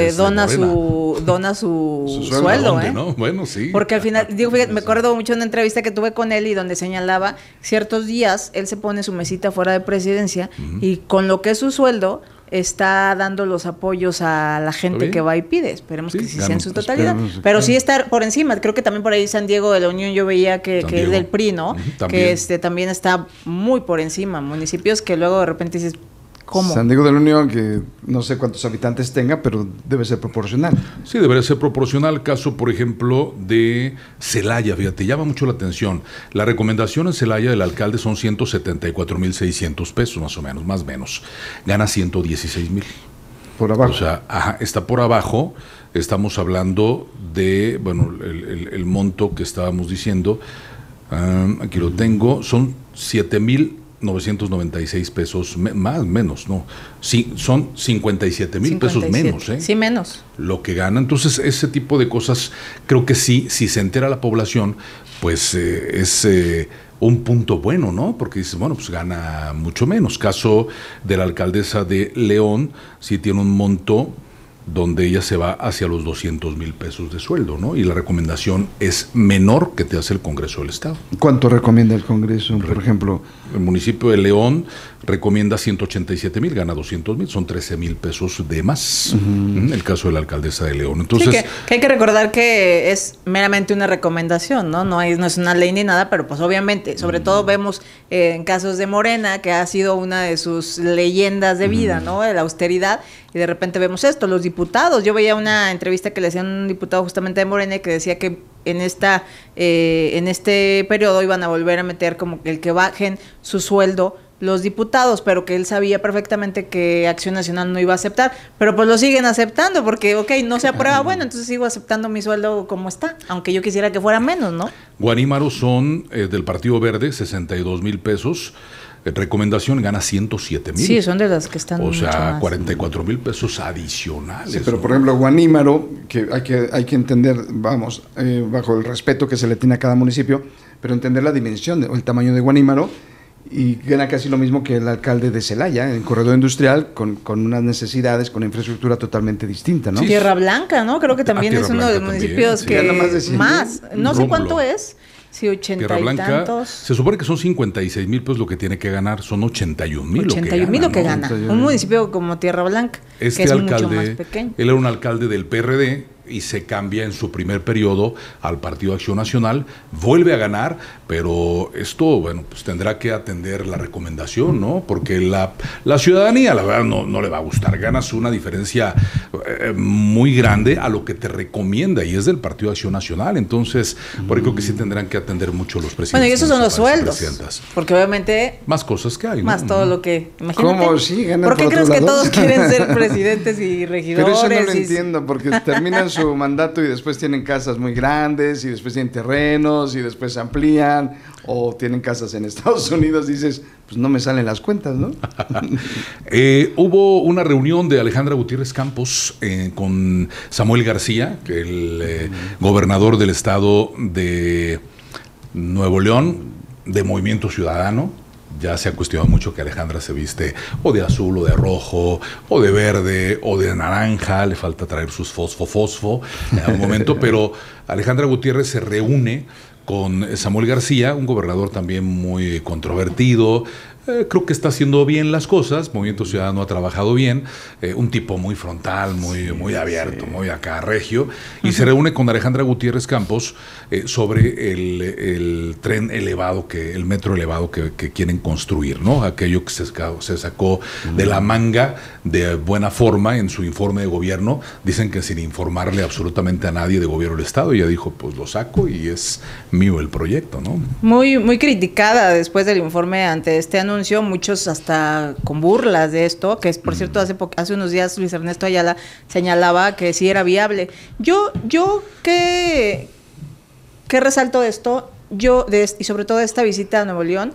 B: dona su sueldo,
A: ¿Dónde, no? Bueno, sí.
B: Porque al final, digo, fíjate, me acuerdo mucho de una entrevista que tuve con él y donde señalaba ciertos días, él se pone su mesita fuera de presidencia y con lo que es su sueldo, está dando los apoyos a la gente que va y pide. Esperemos que sí sea en su totalidad. Pero sí estar por encima. Creo que también por ahí San Diego de la Unión yo veía que es del PRI, ¿no? Que también está muy por encima. Municipios que luego de repente dices, ¿cómo?
C: San Diego de la Unión, que no sé cuántos habitantes tenga, pero debe ser proporcional.
A: Sí, debería ser proporcional. Caso, por ejemplo, de Celaya, fíjate, llama mucho la atención. La recomendación en Celaya del alcalde son 174,600 pesos, más o menos. Gana 116,000.
C: Por abajo.
A: O sea, está por abajo. Estamos hablando de, bueno, el monto que estábamos diciendo, aquí lo tengo, son 7,996 pesos, menos, ¿no? Sí, son 57,000 pesos menos, ¿eh?
B: Sí, menos.
A: Lo que gana. Entonces, ese tipo de cosas, creo que sí, si se entera la población, pues es un punto bueno, ¿no? Porque dices, bueno, pues gana mucho menos. Caso de la alcaldesa de León, sí tiene un monto donde ella se va hacia los 200,000 pesos de sueldo, ¿no? Y la recomendación es menor que te hace el Congreso del Estado.
C: ¿Cuánto recomienda el Congreso, por ejemplo?
A: El municipio de León recomienda 187,000, gana 200,000, son 13,000 pesos de más. El caso de la alcaldesa de León. Entonces,
B: sí, que hay que recordar que es meramente una recomendación, ¿no? No es una ley ni nada, pero pues obviamente, sobre todo vemos en casos de Morena, que ha sido una de sus leyendas de vida, ¿no? De la austeridad, y de repente vemos esto, los diputados. Yo veía una entrevista que le hacían a un diputado justamente de Morena que decía que en este periodo iban a volver a meter como el que bajen su sueldo los diputados, pero que él sabía perfectamente que Acción Nacional no iba a aceptar, pero pues lo siguen aceptando porque, no se aprueba, bueno, entonces sigo aceptando mi sueldo como está, aunque yo quisiera que fuera menos, ¿no?
A: Guanímaros son del Partido Verde, 62,000 pesos. Recomendación gana 107,000.
B: Sí, son de las que están.
A: O sea, 44,000 pesos adicionales.
C: Sí, pero por ejemplo, Guanímaro, que hay que entender, vamos, bajo el respeto que se le tiene a cada municipio, pero entender la dimensión o el tamaño de Guanímaro, y gana casi lo mismo que el alcalde de Celaya, en corredor industrial, con unas necesidades, con infraestructura totalmente distinta, ¿no?
B: Sí. Tierra Blanca, ¿no? Creo que también es uno de los municipios que
C: gana más de 100,000.
B: no sé cuánto es. Sí, 80
A: Tierra Blanca,
B: y tantos.
A: se supone que son 56,000 pesos lo que tiene que ganar, son 81,000
B: lo que gana. Un municipio como Tierra Blanca, que es
A: alcalde,
B: mucho más pequeño.
A: Él era un alcalde del PRD y se cambia en su primer periodo al Partido Acción Nacional, vuelve a ganar, pero esto, bueno, pues tendrá que atender la recomendación, ¿no? Porque la ciudadanía, la verdad, no le va a gustar. Ganas una diferencia muy grande a lo que te recomienda, y es del Partido Acción Nacional. Entonces, por ahí creo que sí tendrán que atender mucho los presidentes.
B: Bueno, y esos son los sueldos, porque obviamente...
A: Más cosas que hay, ¿no?
B: Más todo lo que... Imagínate.
C: ¿Cómo? Sí, ganan
B: ¿Por qué
C: por
B: crees
C: otro
B: que
C: lado?
B: todos quieren ser presidentes y regidores?
C: Pero eso no lo entiendo, porque terminan su mandato y después tienen casas muy grandes, y después tienen terrenos, y después se amplían, o tienen casas en Estados Unidos. Dices, pues no me salen las cuentas, ¿no?
A: Hubo una reunión de Alejandra Gutiérrez Campos con Samuel García, que el gobernador del estado de Nuevo León, de Movimiento Ciudadano. Ya se ha cuestionado mucho que Alejandra se viste o de azul, o de rojo, o de verde, o de naranja. Le falta traer sus fosfo en algún momento, pero Alejandra Gutiérrez se reúne con Samuel García, un gobernador también muy controvertido, Creo que está haciendo bien las cosas. Movimiento Ciudadano ha trabajado bien. Un tipo muy frontal, muy abierto, muy acá, regio. Y se reúne con Alejandra Gutiérrez Campos sobre el tren elevado, el metro elevado que quieren construir, ¿no? Aquello que se sacó de la manga de buena forma en su informe de gobierno. Dicen que sin informarle absolutamente a nadie de gobierno del Estado. Ella dijo, pues lo saco y es mío el proyecto, ¿no?
B: Muy criticada después del informe ante este anuncio, muchos hasta con burlas de esto, que es, por cierto, hace unos días Luis Ernesto Ayala señalaba que sí era viable. Yo ¿qué resalto de esto? Y sobre todo de esta visita a Nuevo León,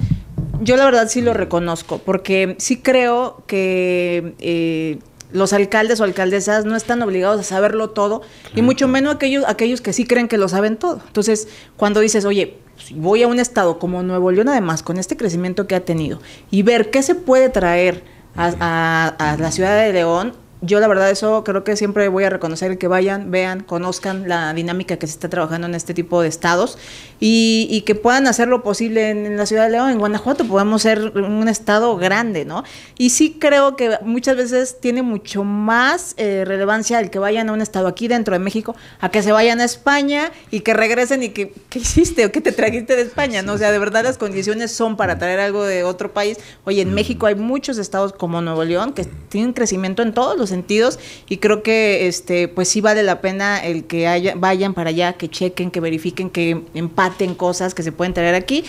B: yo la verdad sí lo reconozco, porque sí creo que los alcaldes o alcaldesas no están obligados a saberlo todo, y mucho menos aquellos que sí creen que lo saben todo. Entonces, cuando dices, oye, si voy a un estado como Nuevo León, además, con este crecimiento que ha tenido, y ver qué se puede traer a la ciudad de León, yo la verdad eso creo que siempre voy a reconocer que vayan, vean, conozcan la dinámica que se está trabajando en este tipo de estados y que puedan hacer lo posible en la ciudad de León. En Guanajuato podemos ser un estado grande, ¿no? Y sí creo que muchas veces tiene mucho más relevancia el que vayan a un estado aquí dentro de México a que se vayan a España y que regresen y que ¿qué hiciste o qué te trajiste de España? ¿No? O sea, de verdad las condiciones son para traer algo de otro país. Oye, en México hay muchos estados como Nuevo León que tienen crecimiento en todos los sentidos y creo que pues sí vale la pena el que vayan para allá, que chequen, que verifiquen, que empaten cosas que se pueden traer aquí.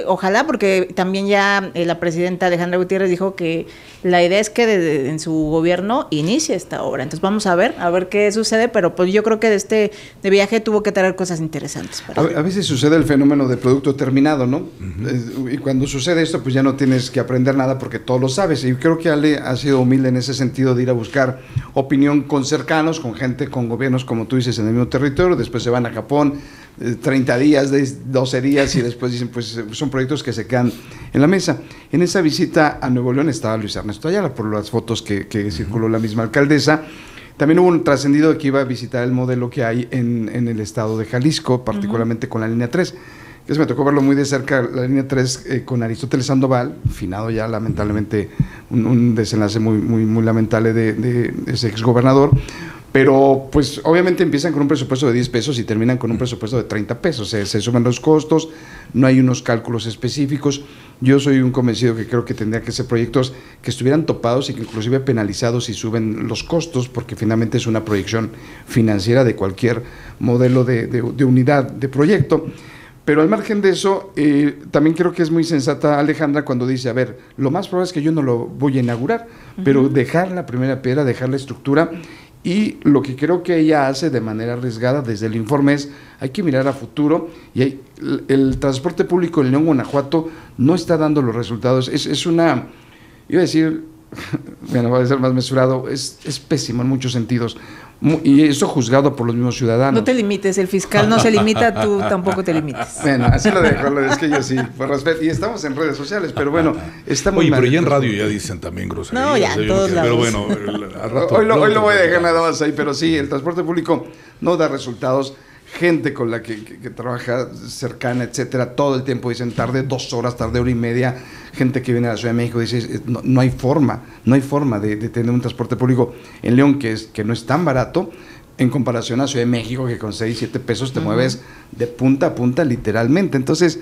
B: Ojalá, porque también ya la presidenta Alejandra Gutiérrez dijo que la idea es que en su gobierno inicie esta obra. Entonces vamos a ver qué sucede, pero pues yo creo que de viaje tuvo que traer cosas interesantes.
C: A veces sucede el fenómeno de producto terminado, ¿no? Y cuando sucede esto, pues ya no tienes que aprender nada porque todo lo sabes. Y creo que Ale ha sido humilde en ese sentido de ir a buscar opinión con cercanos, con gente, con gobiernos, como tú dices, en el mismo territorio. Después se van a Japón, 30 días, 12 días, y después dicen, pues son proyectos que se quedan en la mesa. En esa visita a Nuevo León estaba Luis Ernesto Ayala, por las fotos que circuló la misma alcaldesa. También hubo un trascendido de que iba a visitar el modelo que hay en el estado de Jalisco, particularmente con la línea 3. Que me tocó verlo muy de cerca, la línea 3 con Aristóteles Sandoval, finado ya lamentablemente, un desenlace muy lamentable de ese exgobernador. Pero pues obviamente empiezan con un presupuesto de 10 pesos y terminan con un presupuesto de 30 pesos. Se suman los costos, no hay unos cálculos específicos. Yo soy un convencido que creo que tendría que ser proyectos que estuvieran topados y que inclusive penalizados si suben los costos, porque finalmente es una proyección financiera de cualquier modelo de unidad de proyecto. Pero al margen de eso, también creo que es muy sensata Alejandra cuando dice, a ver, lo más probable es que yo no lo voy a inaugurar, pero dejar la primera piedra, dejar la estructura. Y lo que creo que ella hace de manera arriesgada desde el informe es, hay que mirar a futuro, y el transporte público en León, Guanajuato, no está dando los resultados. Es una, iba a decir, bueno, va a ser más mesurado, es pésimo en muchos sentidos. Y eso juzgado por los mismos ciudadanos.
B: No te limites, el fiscal no se limita, tú tampoco te limites.
C: Bueno, así lo dejo, es que yo sí, por respeto. Y estamos en redes sociales, pero bueno, está muy mal.
A: Oye, pero ya en radio ya dicen también groserías.
B: No, ya en todos lados.
A: Pero bueno, al rato,
C: hoy lo voy a dejar nada más ahí, pero sí, el transporte público no da resultados. Gente con la que trabaja cercana, etcétera, todo el tiempo dicen tarde 2 horas, tarde 1 hora y media. Gente que viene a la Ciudad de México dice, no hay forma de tener un transporte público en León que no es tan barato en comparación a Ciudad de México, que con 6, 7 pesos te mueves de punta a punta literalmente. Entonces,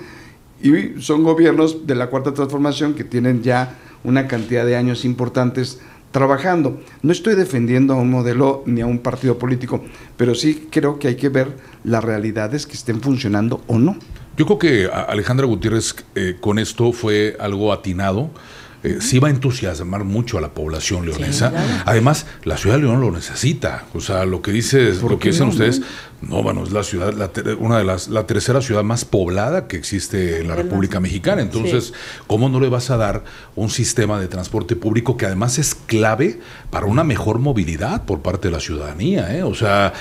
C: y son gobiernos de la Cuarta Transformación que tienen ya una cantidad de años importantes trabajando. No estoy defendiendo a un modelo ni a un partido político, pero sí creo que hay que ver las realidades que estén funcionando o no.
A: Yo creo que Alejandra Gutiérrez con esto fue algo atinado. Sí va a entusiasmar mucho a la población leonesa. Sí, claro. Además, la ciudad de León lo necesita. O sea, lo que dicen ustedes, bueno, es la ciudad, la tercera ciudad más poblada que existe en la República Mexicana. Entonces, ¿cómo no le vas a dar un sistema de transporte público que además es clave para una mejor movilidad por parte de la ciudadanía? O sea,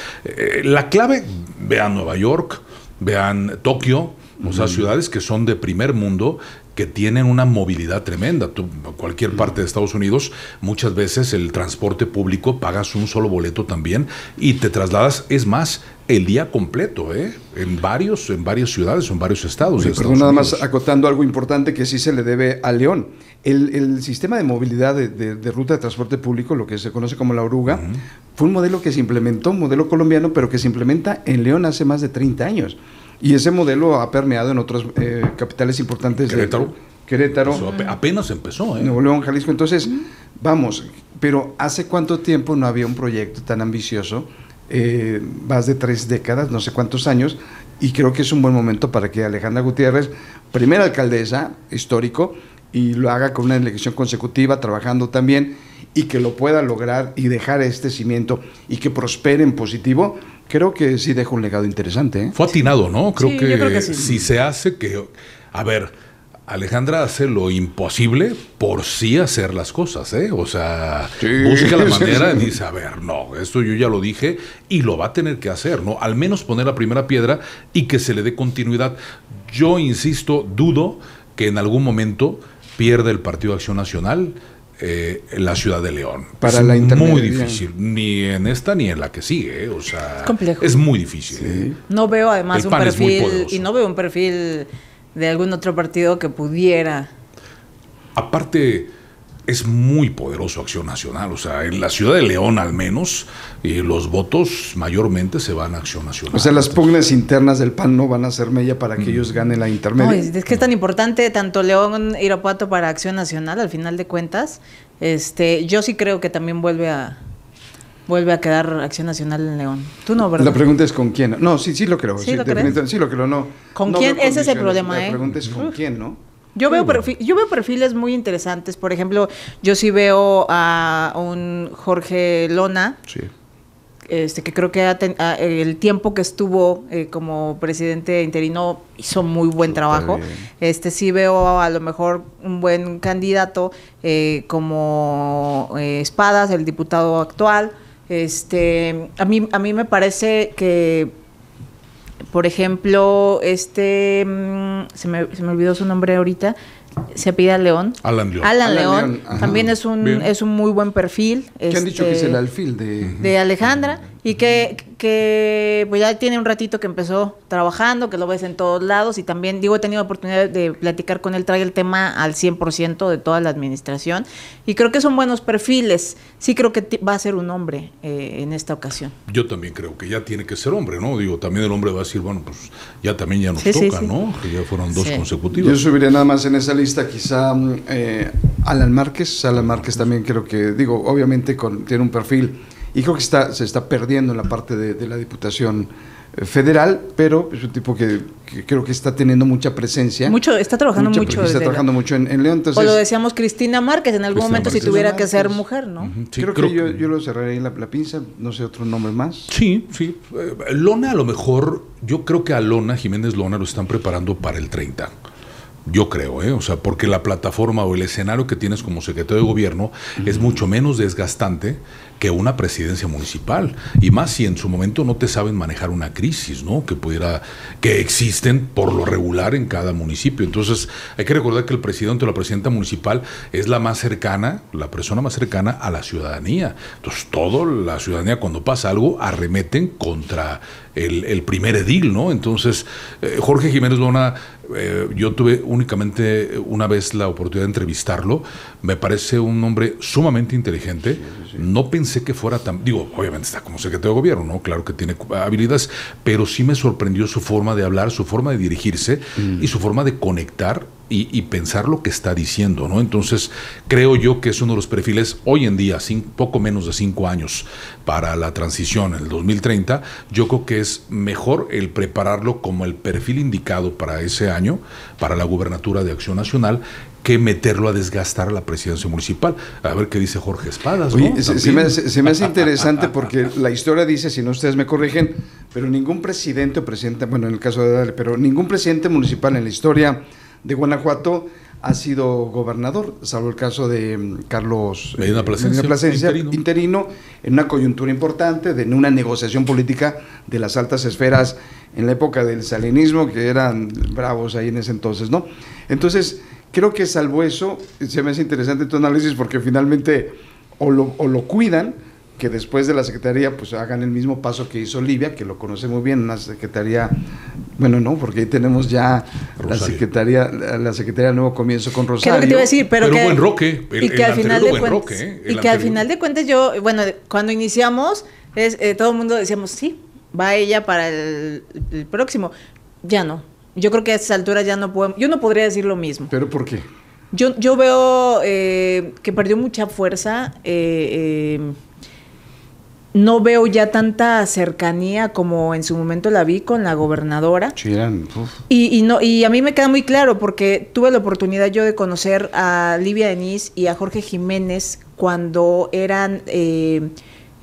A: la clave, vean Nueva York, vean Tokio, o sea, ciudades que son de primer mundo, que tienen una movilidad tremenda. Tú, cualquier parte de Estados Unidos, muchas veces el transporte público pagas un solo boleto también y te trasladas. Es más, el día completo, en varias ciudades o en varios estados.
C: Oye, perdón, nada más acotando algo importante que sí se le debe a León. El sistema de movilidad de ruta de transporte público, lo que se conoce como la oruga, fue un modelo que se implementó, un modelo colombiano, pero que se implementa en León hace más de 30 años. Y ese modelo ha permeado en otras capitales importantes. Querétaro.
A: Eso apenas empezó.
C: Nuevo León, Jalisco. Entonces, vamos, pero ¿hace cuánto tiempo no había un proyecto tan ambicioso? Más de 3 décadas, no sé cuántos años, y creo que es un buen momento para que Alejandra Gutiérrez, primera alcaldesa histórico, y lo haga con una elección consecutiva, trabajando también, y que lo pueda lograr y dejar este cimiento y que prospere en positivo. Creo que sí deja un legado interesante.
A: Fue atinado, ¿no?
B: Yo creo que sí.
A: Si se hace que... A ver, Alejandra hace lo imposible por sí hacer las cosas, O sea, busca la manera y dice, a ver, no, esto yo ya lo dije y lo va a tener que hacer, ¿no? Al menos poner la primera piedra y que se le dé continuidad. Yo insisto, dudo que en algún momento pierda el Partido Acción Nacional en la ciudad de León.
C: Para
A: es
C: la intermedia.
A: muy difícil, ni en esta ni en la que sigue, O sea,
B: es complejo.
A: Es muy difícil.
C: Sí.
B: No veo además
A: El
B: un
A: PAN es muy
B: perfil,
A: poderoso.
B: y no veo un perfil de algún otro partido que pudiera.
A: Aparte, es muy poderoso Acción Nacional. O sea, en la ciudad de León al menos, los votos mayormente se van a Acción Nacional.
C: O sea, las pugnas internas del PAN no van a ser mella para que ellos ganen la intermedia.
B: No, es que es tan importante tanto León, Irapuato para Acción Nacional, al final de cuentas. Yo sí creo que también vuelve a quedar Acción Nacional en León. Tú no, ¿verdad?
C: La pregunta es ¿con quién? No, sí lo creo.
B: ¿Sí lo crees?
C: Sí lo creo, no.
B: ¿Con
C: no
B: quién?
C: veo
B: Ese es el
C: condiciones.
B: problema,
C: La pregunta es ¿con quién, no?
B: Yo veo perfiles muy interesantes. Por ejemplo, yo sí veo a un Jorge Lona,
C: Sí.
B: que creo que el tiempo que estuvo como presidente interino hizo muy buen trabajo.
C: Bien.
B: Sí veo a lo mejor un buen candidato como Espadas, el diputado actual. A mí me parece que, por ejemplo, se me olvidó su nombre ahorita, se apellida León.
A: Alan León.
B: Alan León.
C: Ajá.
B: También es un muy buen perfil.
C: ¿Qué han dicho que es el alfil
B: de Alejandra, y que pues ya tiene un ratito que empezó trabajando, que lo ves en todos lados, y también, he tenido oportunidad de platicar con él, trae el tema al 100% de toda la administración, y creo que son buenos perfiles. Sí creo que va a ser un hombre en esta ocasión.
A: Yo también creo que ya tiene que ser hombre, ¿no? También el hombre va a decir, bueno, pues ya también ya nos
B: Sí,
A: toca,
B: sí.
A: ¿no? Que ya fueron 2
B: Sí.
A: consecutivas.
C: Yo subiría nada más en esa lista quizá Alan Márquez. Alan Márquez también creo que, obviamente tiene un perfil, y creo que se está perdiendo en la parte de la Diputación Federal, pero es un tipo que creo que está teniendo mucha presencia.
B: Está trabajando mucho.
C: Está trabajando mucho en León. Entonces,
B: O lo decíamos Cristina Márquez en algún momento, si tuviera que ser mujer, ¿no?
A: Sí,
C: creo que yo lo cerraría ahí la pinza, no sé, otro nombre más.
A: Sí. Lona, a lo mejor, yo creo que a Lona, Jiménez Lona, lo están preparando para el 30. Yo creo, o sea, porque la plataforma o el escenario que tienes como secretario de gobierno es mucho menos desgastante que una presidencia municipal, y más si en su momento no te saben manejar una crisis, ¿no? Que existen por lo regular en cada municipio. Entonces, hay que recordar que el presidente o la presidenta municipal es la persona más cercana a la ciudadanía. Entonces, la ciudadanía, cuando pasa algo, arremeten contra el primer edil, ¿no? Entonces, Jorge Jiménez Lona, yo tuve únicamente una vez la oportunidad de entrevistarlo. Me parece un hombre sumamente inteligente. Sí. No pensé que fuera tan... obviamente está como secretario de gobierno, ¿no? Claro que tiene habilidades, pero sí me sorprendió su forma de hablar, su forma de dirigirse y su forma de conectar y pensar lo que está diciendo, ¿no? Entonces, creo yo que es uno de los perfiles hoy en día, poco menos de 5 años para la transición en el 2030, yo creo que es mejor el prepararlo como el perfil indicado para ese año, para la gubernatura de Acción Nacional, que meterlo a desgastar a la presidencia municipal. A ver qué dice Jorge Espadas, ¿no?
C: Oye, se me hace interesante porque la historia dice, si no ustedes me corrigen, pero ningún presidente o presidenta, bueno, en el caso de Dale, pero ningún presidente municipal en la historia de Guanajuato ha sido gobernador, salvo el caso de Carlos
A: Medina Plasencia,
C: interino, en una coyuntura importante, en una negociación política de las altas esferas en la época del salinismo, que eran bravos ahí en ese entonces, ¿no? Entonces, creo que salvo eso, se me hace interesante tu análisis porque finalmente o lo cuidan que después de la Secretaría pues hagan el mismo paso que hizo Livia, que lo conoce muy bien, una Secretaría, bueno, no, porque ahí tenemos ya Rosario. la Secretaría Nuevo Comienzo con Rosario.
B: ¿Qué es lo que te iba a decir? Pero que,
A: buen Roque,
B: y que al final de cuentas, al final de cuentas yo, bueno, cuando iniciamos, todo el mundo decíamos, sí, va ella para el próximo. Ya no. Yo creo que a estas alturas ya no podemos, yo no podría decir lo mismo.
C: ¿Pero por qué?
B: Yo veo que perdió mucha fuerza. No veo ya tanta cercanía como en su momento la vi con la gobernadora.
C: Sí,
B: y a mí me queda muy claro porque tuve la oportunidad yo de conocer a Livia Denis y a Jorge Jiménez cuando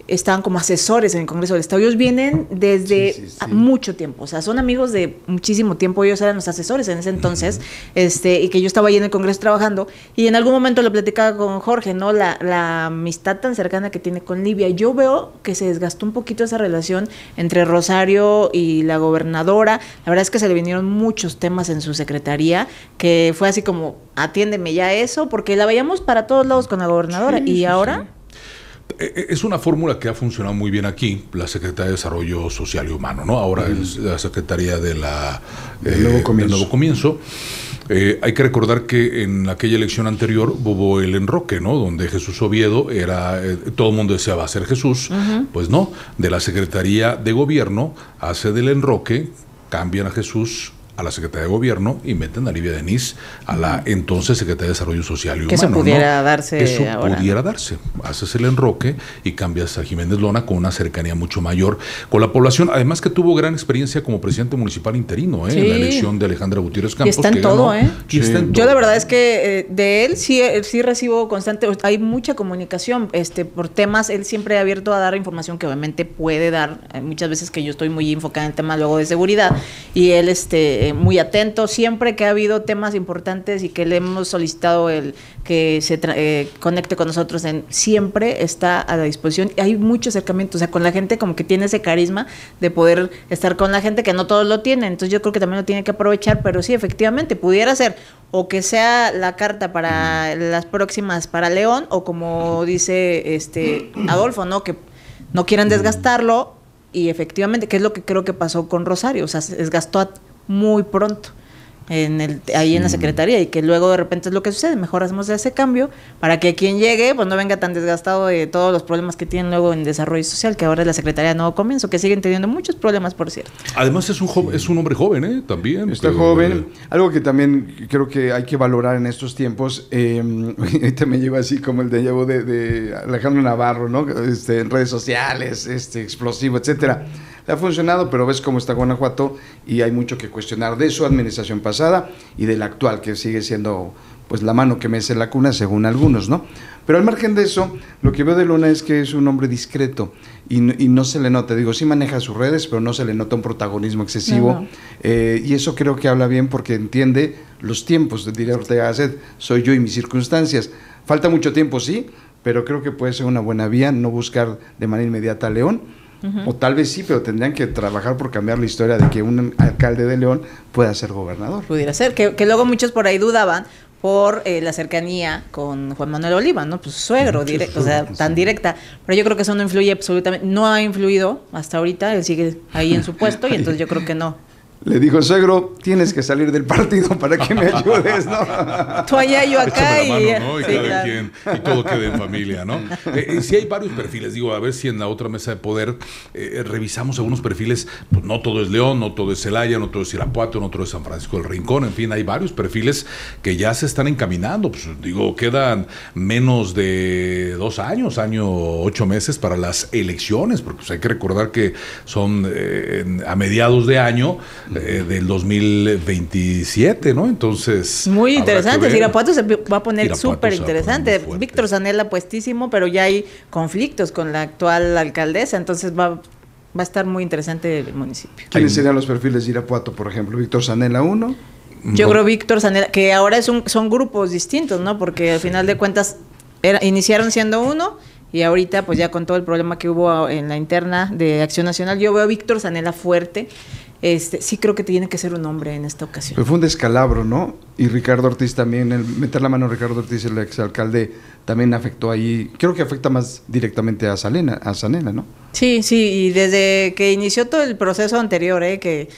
B: estaban como asesores en el Congreso del Estado. Ellos vienen desde mucho tiempo, o sea, son amigos de muchísimo tiempo. Ellos eran los asesores en ese entonces, y que yo estaba ahí en el Congreso trabajando, y en algún momento lo platicaba con Jorge, ¿no? La amistad tan cercana que tiene con Livia. Yo veo que se desgastó un poquito esa relación entre Rosario y la gobernadora. La verdad es que se le vinieron muchos temas en su secretaría, que fue así como, atiéndeme ya eso, porque la veíamos para todos lados con la gobernadora, y ahora...
A: Es una fórmula que ha funcionado muy bien aquí, la Secretaría de Desarrollo Social y Humano, ¿no? Ahora es la Secretaría de del Nuevo Comienzo. Hay que recordar que en aquella elección anterior hubo el enroque, ¿no? Donde Jesús Oviedo era, todo el mundo deseaba ser Jesús, pues no, de la Secretaría de Gobierno hace del enroque, cambian a Jesús a la Secretaría de Gobierno y meten a Livia Denis a la entonces Secretaría de Desarrollo Social y Humano.
B: Que eso pudiera darse
A: eso
B: ahora.
A: Pudiera darse. Haces el enroque y cambias a Jiménez Lona con una cercanía mucho mayor con la población. Además que tuvo gran experiencia como presidente municipal interino, en la elección de Alejandra Gutiérrez Campos.
B: Y está en todo, ganó,
A: y está en todo.
B: Yo la verdad es que de él sí recibo constante, hay mucha comunicación por temas. Él siempre ha abierto a dar información que obviamente puede dar. Hay muchas veces que yo estoy muy enfocada en el tema luego de seguridad, y él muy atento siempre que ha habido temas importantes y que le hemos solicitado el que se conecte con nosotros, siempre está a la disposición. Hay mucho acercamiento, o sea, con la gente, como que tiene ese carisma de poder estar con la gente, que no todos lo tienen. Entonces yo creo que también lo tiene que aprovechar, pero sí, efectivamente, pudiera ser o que sea la carta para las próximas para León, o como dice Adolfo, ¿no? Que no quieran desgastarlo, y efectivamente, que es lo que creo que pasó con Rosario, o sea, se desgastó muy pronto ahí en la secretaría, y que luego de repente es lo que sucede. Mejor hacemos ese cambio para que quien llegue pues no venga tan desgastado de todos los problemas que tienen luego en desarrollo social, que ahora es la Secretaría de Nuevo Comienzo, que siguen teniendo muchos problemas, por cierto.
A: Además es un hombre joven, también.
C: Está joven. Algo que también creo que hay que valorar en estos tiempos, ahorita me lleva así como el de llevo de Alejandro Navarro, ¿no? En redes sociales, explosivo, etcétera. Le ha funcionado, pero ves cómo está Guanajuato, y hay mucho que cuestionar de su administración pasada y de la actual, que sigue siendo pues la mano que mece la cuna, según algunos, ¿no? Pero al margen de eso, lo que veo de Luna es que es un hombre discreto y no se le nota. Digo, sí maneja sus redes, pero no se le nota un protagonismo excesivo. No. Y eso creo que habla bien, porque entiende los tiempos. Diría Ortega Gasset, soy yo y mis circunstancias. Falta mucho tiempo, sí, pero creo que puede ser una buena vía no buscar de manera inmediata a León. O tal vez sí, pero tendrían que trabajar por cambiar la historia de que un alcalde de León pueda ser gobernador.
B: Pudiera ser, que luego muchos por ahí dudaban por la cercanía con Juan Manuel Oliva, ¿no? Pues su suegro, o sea, tan directa. Pero yo creo que eso no influye absolutamente, no ha influido hasta ahorita, él sigue ahí en su puesto, y entonces yo creo que no.
C: Le dijo, suegro, tienes que salir del partido para que me ayudes, ¿no?
B: Tú allá, yo acá,
A: mano, ¿no? Y sí, cada quien, y todo quede en familia, ¿no? Sí hay varios perfiles, digo, a ver si en la otra mesa de poder revisamos algunos perfiles. Pues no todo es León, no todo es Celaya, no todo es Irapuato, no todo es San Francisco del Rincón, en fin, hay varios perfiles que ya se están encaminando. Pues digo, quedan menos de 2 años, 8 meses para las elecciones, porque pues hay que recordar que son a mediados de año, del 2027, ¿no? Entonces...
B: Muy interesante, Irapuato se va a poner súper interesante. Víctor Zanella puestísimo, pero ya hay conflictos con la actual alcaldesa, entonces va a estar muy interesante el municipio.
C: ¿Quiénes serían los perfiles de Irapuato, por ejemplo? Víctor Zanella, uno.
B: Yo creo Víctor Zanella, que ahora son grupos distintos, ¿no? Porque al final de cuentas iniciaron siendo uno, y ahorita pues ya con todo el problema que hubo en la interna de Acción Nacional, yo veo a Víctor Zanella fuerte. sí creo que tiene que ser un hombre en esta ocasión.
C: Pero fue un descalabro, ¿no? Y Ricardo Ortiz también, el meter la mano a Ricardo Ortiz, el exalcalde, también afectó ahí, creo que afecta más directamente a Zanella, ¿no?
B: Sí, y desde que inició todo el proceso anterior, que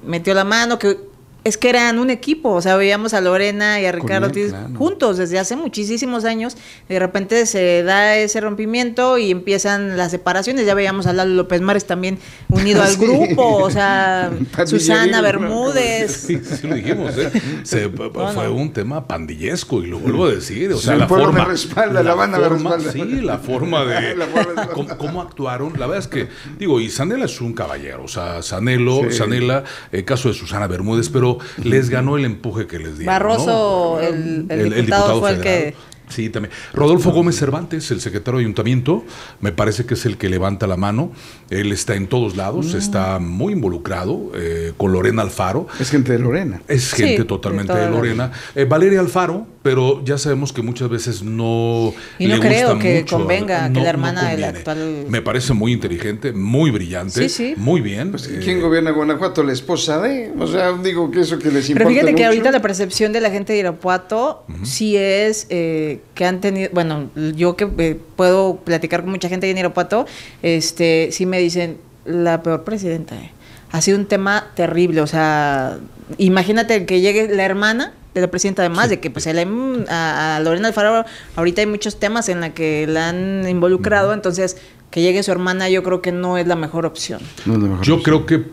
B: metió la mano, que es que eran un equipo, o sea, veíamos a Lorena y a Ricardo Ortiz juntos desde hace muchísimos años, de repente se da ese rompimiento y empiezan las separaciones, ya veíamos a Lalo López Márquez también unido al grupo, o sea, Susana Bermúdez.
A: Sí, lo dijimos, fue un tema pandillesco, y lo vuelvo a decir, o sea,
C: el
A: la
C: pueblo
A: forma,
C: me respalda, la banda me respalda.
A: Sí, la forma de cómo actuaron, la verdad es que, digo, y Zanella es un caballero, o sea, Zanella, el caso de Susana Bermúdez, pero les ganó el empuje que les dieron.
B: Barroso,
A: ¿no?
B: el diputado fue
A: federal.
B: el que...
A: Sí, también. Rodolfo Gómez Cervantes, el secretario de Ayuntamiento, me parece que es el que levanta la mano. Él está en todos lados, está muy involucrado con Lorena Alfaro.
C: Es gente de Lorena.
A: Es gente totalmente de Lorena. Valeria Alfaro, pero ya sabemos que muchas veces no
B: y no
A: le
B: creo
A: gusta
B: que
A: mucho,
B: convenga que la hermana del
A: conviene.
B: actual...
A: Me parece muy inteligente, muy brillante, muy bien.
C: Pues, ¿quién gobierna Guanajuato? La esposa de... O sea, digo que eso que les importa.
B: Pero fíjate
C: mucho.
B: Que ahorita la percepción de la gente de Irapuato sí es que han tenido... Bueno, yo que puedo platicar con mucha gente de Irapuato, sí me dicen, la peor presidenta, Ha sido un tema terrible, o sea, imagínate que llegue la hermana de la presidenta, además de que pues a Lorena Alfaro ahorita hay muchos temas en la que la han involucrado, entonces que llegue su hermana yo creo que no es la mejor opción.
A: Yo creo que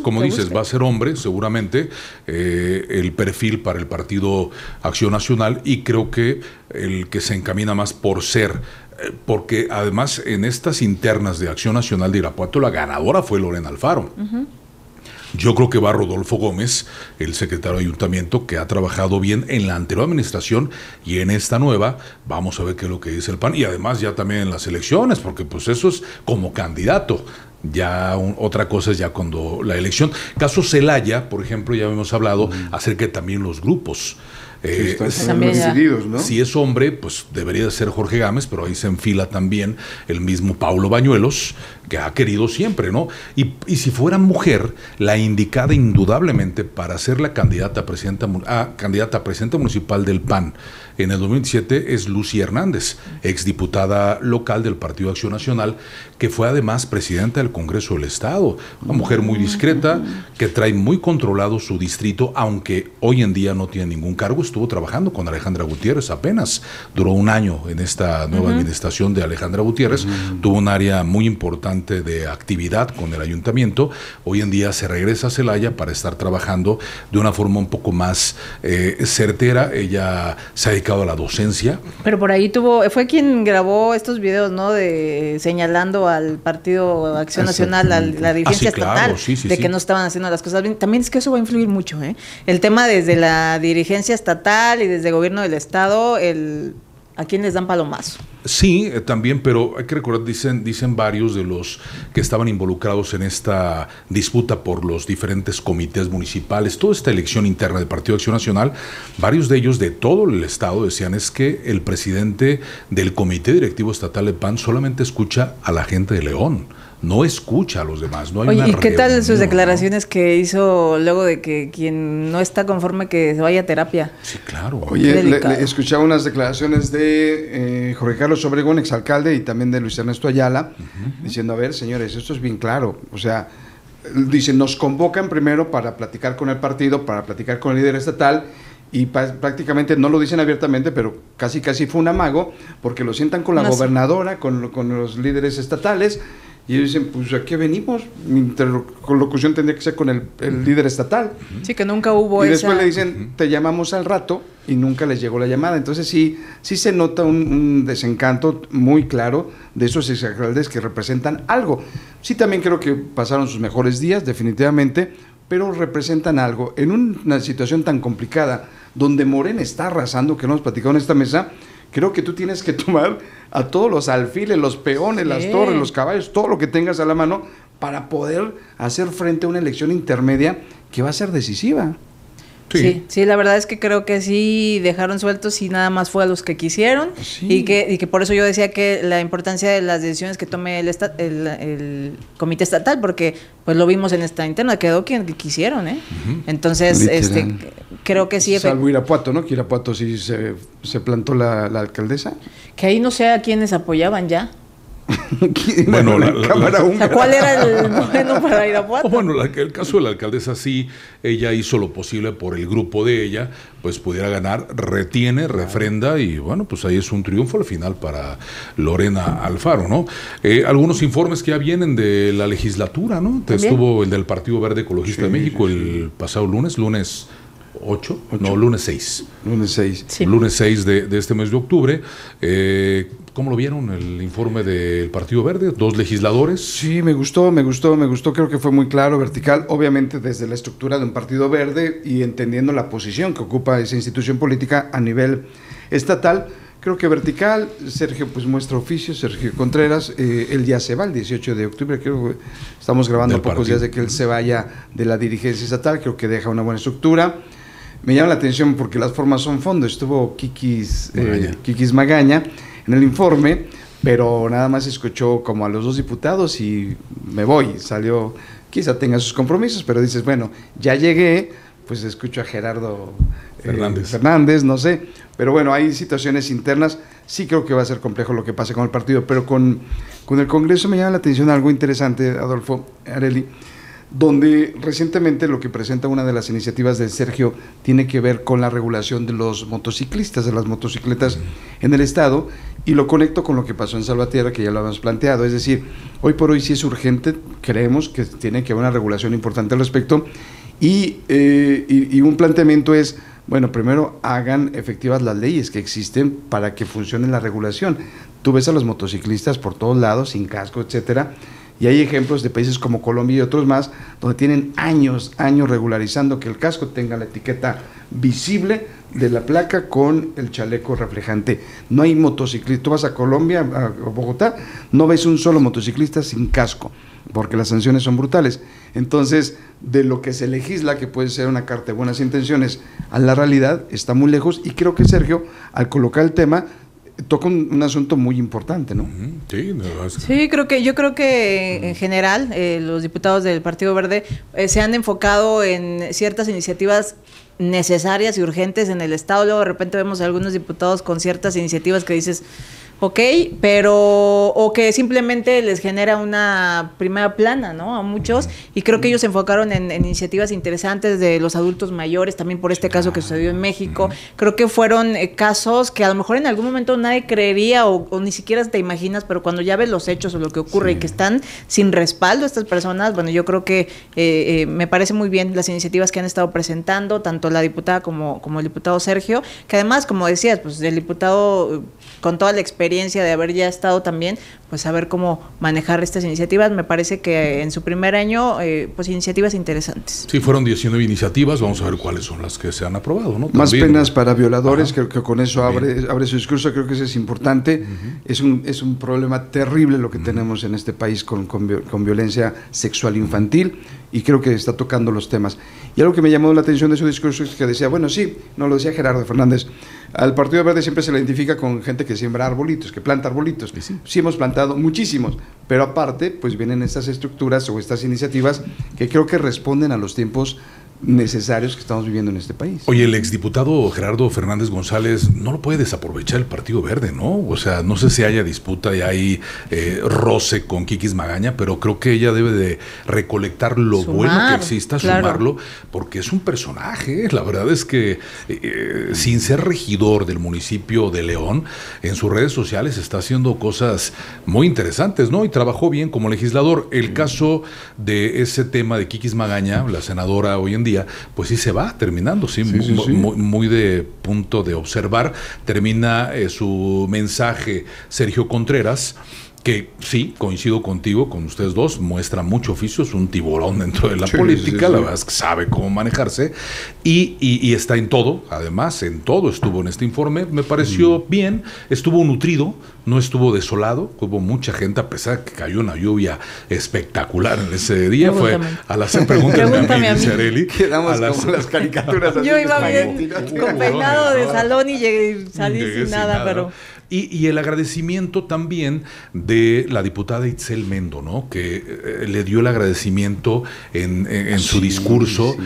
A: como dices, va a ser hombre seguramente, el perfil para el Partido Acción Nacional, y creo que el que se encamina más por ser, porque además en estas internas de Acción Nacional de Irapuato la ganadora fue Lorena Alfaro. Yo creo que va Rodolfo Gómez, el secretario de Ayuntamiento, que ha trabajado bien en la anterior administración y en esta nueva. Vamos a ver qué es lo que dice el PAN. Y además ya también en las elecciones, porque pues eso es como candidato. Ya otra cosa es ya cuando la elección. Caso Celaya, por ejemplo, ya hemos hablado acerca de también los grupos.
C: Decididos, ¿no?
A: Si es hombre, pues debería de ser Jorge Gámez, pero ahí se enfila también el mismo Paulo Bañuelos, que ha querido siempre, ¿no? Y si fuera mujer, la indicada indudablemente para ser la candidata a presidenta municipal del PAN en el 2017 es Lucy Hernández, exdiputada local del Partido Acción Nacional, que fue además presidenta del Congreso del Estado. Una mujer muy discreta, que trae muy controlado su distrito, aunque hoy en día no tiene ningún cargo. Estuvo trabajando con Alejandra Gutiérrez apenas, duró un año en esta nueva administración de Alejandra Gutiérrez, tuvo un área muy importante de actividad con el ayuntamiento. Hoy en día se regresa a Celaya para estar trabajando de una forma un poco más certera. Ella se ha dedicado a la docencia.
B: Pero por ahí fue quien grabó estos videos, ¿no? De señalando al Partido Acción Nacional, a la dirigencia estatal, que no estaban haciendo las cosas bien. También es que eso va a influir mucho, El tema desde la dirigencia estatal y desde el gobierno del estado, ¿a quién les dan palomazo?
A: Sí, también, pero hay que recordar, dicen varios de los que estaban involucrados en esta disputa por los diferentes comités municipales, toda esta elección interna del Partido Acción Nacional, varios de ellos de todo el estado decían es que el presidente del comité directivo estatal de PAN solamente escucha a la gente de León, no escucha a los demás. No hay
B: Oye,
A: una
B: ¿y qué tal
A: reunión,
B: sus declaraciones que hizo luego de que quien no está conforme que se vaya a terapia?
A: Sí, claro.
C: Oye, le escuchaba unas declaraciones de Jorge Carlos Obregón, exalcalde, y también de Luis Ernesto Ayala, diciendo, a ver, señores, esto es bien claro. O sea, dicen, nos convocan primero para platicar con el partido, para platicar con el líder estatal, y prácticamente no lo dicen abiertamente, pero casi fue un amago, porque lo sientan con la gobernadora, con los líderes estatales, y ellos dicen, pues ¿a qué venimos? Mi interlocución tendría que ser con el líder estatal.
B: Sí, que nunca hubo
C: y después le dicen, te llamamos al rato, y nunca les llegó la llamada. Entonces sí se nota un desencanto muy claro de esos exalcaldes que representan algo. Sí, también creo que pasaron sus mejores días, definitivamente, pero representan algo. En una situación tan complicada, donde Morena está arrasando, que no hemos platicado en esta mesa, creo que tú tienes que tomar a todos los alfiles, los peones, las torres, los caballos, todo lo que tengas a la mano para poder hacer frente a una elección intermedia que va a ser decisiva.
B: Sí, la verdad es que creo que sí dejaron sueltos y nada más fue a los que quisieron, y que por eso yo decía que la importancia de las decisiones que tome el comité estatal, porque pues lo vimos en esta interna, quedó quien quisieron, Entonces, creo que sí.
C: Salvo Irapuato, ¿no? Que Irapuato sí se plantó la alcaldesa.
B: Que ahí no sé a quiénes apoyaban ya.
A: Bueno,
B: Cámara húngara. ¿Cuál era el bueno para Irapuato?
A: Bueno, el caso de la alcaldesa sí, ella hizo lo posible por el grupo de ella, pues pudiera ganar, retiene, refrenda, y bueno, pues ahí es un triunfo al final para Lorena Alfaro, ¿no? Algunos informes que ya vienen de la legislatura, ¿no? Estuvo el del Partido Verde Ecologista de México el pasado lunes 8, no, lunes 6.
C: Lunes 6.
B: Sí.
A: Lunes 6 de este mes de octubre. ¿Cómo lo vieron el informe del Partido Verde? 2 legisladores.
C: Sí, me gustó, creo que fue muy claro, vertical, obviamente desde la estructura de un Partido Verde y entendiendo la posición que ocupa esa institución política a nivel estatal. Creo que vertical, Sergio pues muestra oficio, Sergio Contreras, él ya se va el 18 de octubre, creo que estamos grabando a pocos días de que él se vaya de la dirigencia estatal, creo que deja una buena estructura. Me llama la atención porque las formas son fondo, estuvo Kikis Magaña en el informe, pero nada más escuchó como a los 2 diputados y me voy, salió, quizá tenga sus compromisos, pero dices, bueno, ya llegué, pues escucho a Gerardo Fernández, no sé, pero bueno, hay situaciones internas, sí creo que va a ser complejo lo que pase con el partido, pero con el Congreso me llama la atención algo interesante, Adolfo, Areli, donde recientemente lo que presenta una de las iniciativas de Sergio tiene que ver con la regulación de los motociclistas, de las motocicletas en el estado, y lo conecto con lo que pasó en Salvatierra, que ya lo habíamos planteado, es decir, hoy por hoy sí es urgente, creemos que tiene que haber una regulación importante al respecto, y un planteamiento es, bueno, primero hagan efectivas las leyes que existen para que funcione la regulación. Tú ves a los motociclistas por todos lados, sin casco, etcétera, y hay ejemplos de países como Colombia y otros más, donde tienen años regularizando que el casco tenga la etiqueta visible de la placa con el chaleco reflejante. No hay motociclistas. Tú vas a Colombia, a Bogotá, no ves un solo motociclista sin casco, porque las sanciones son brutales. Entonces, de lo que se legisla, que puede ser una carta de buenas intenciones, a la realidad está muy lejos, y creo que Sergio, al colocar el tema, toca un asunto muy importante, ¿no?
A: Sí,
B: yo creo que en general los diputados del Partido Verde se han enfocado en ciertas iniciativas necesarias y urgentes en el estado. Luego de repente vemos a algunos diputados con ciertas iniciativas que dices, ok, pero o que simplemente les genera una primera plana, ¿no? A muchos, y creo que ellos se enfocaron en iniciativas interesantes de los adultos mayores, también por este caso que sucedió en México. Creo que fueron casos que a lo mejor en algún momento nadie creería o ni siquiera te imaginas, pero cuando ya ves los hechos o lo que ocurre y que están sin respaldo estas personas, bueno, yo creo que me parece muy bien las iniciativas que han estado presentando, tanto la diputada como el diputado Sergio, que además, como decías, pues el diputado con toda la experiencia de haber ya estado también, pues saber cómo manejar estas iniciativas. Me parece que en su primer año, pues iniciativas interesantes.
A: Sí, fueron 19 iniciativas, vamos a ver cuáles son las que se han aprobado, ¿no?
C: Más también penas para violadores, creo que con eso abre su discurso, creo que eso es importante. Es un problema terrible lo que tenemos en este país con violencia sexual infantil, y creo que está tocando los temas. Y algo que me llamó la atención de su discurso es que decía, bueno, sí, no lo decía Gerardo Fernández, al Partido Verde siempre se le identifica con gente que siembra arbolitos, que planta arbolitos. Sí hemos plantado muchísimos, pero aparte, pues vienen estas estructuras o estas iniciativas que creo que responden a los tiempos necesarios que estamos viviendo en este país.
A: Oye, el exdiputado Gerardo Fernández González no lo puede desaprovechar el Partido Verde, ¿no? O sea, no sé si haya disputa y hay roce con Kikis Magaña, pero creo que ella debe de recolectar lo bueno que exista, sumarlo, porque es un personaje. La verdad es que sin ser regidor del municipio de León, en sus redes sociales está haciendo cosas muy interesantes, ¿no? Y trabajó bien como legislador. El caso de ese tema de Kikis Magaña, la senadora hoy en día, pues sí se va terminando, muy de punto de observar. Termina su mensaje Sergio Contreras, que sí, coincido contigo, con ustedes dos, muestra mucho oficio, es un tiburón dentro de la política, la verdad es que sabe cómo manejarse y está en todo, además, en todo estuvo en este informe, me pareció bien, estuvo nutrido, no estuvo desolado, hubo mucha gente, a pesar de que cayó una lluvia espectacular en ese día, fue a las preguntas a mí, dice Arely.
C: Quedamos como las caricaturas.
B: Yo iba bien con peinado de salón y salí sin nada, pero...
A: Y el agradecimiento también de la diputada Itzel Mendo, ¿no? Que le dio el agradecimiento en su discurso,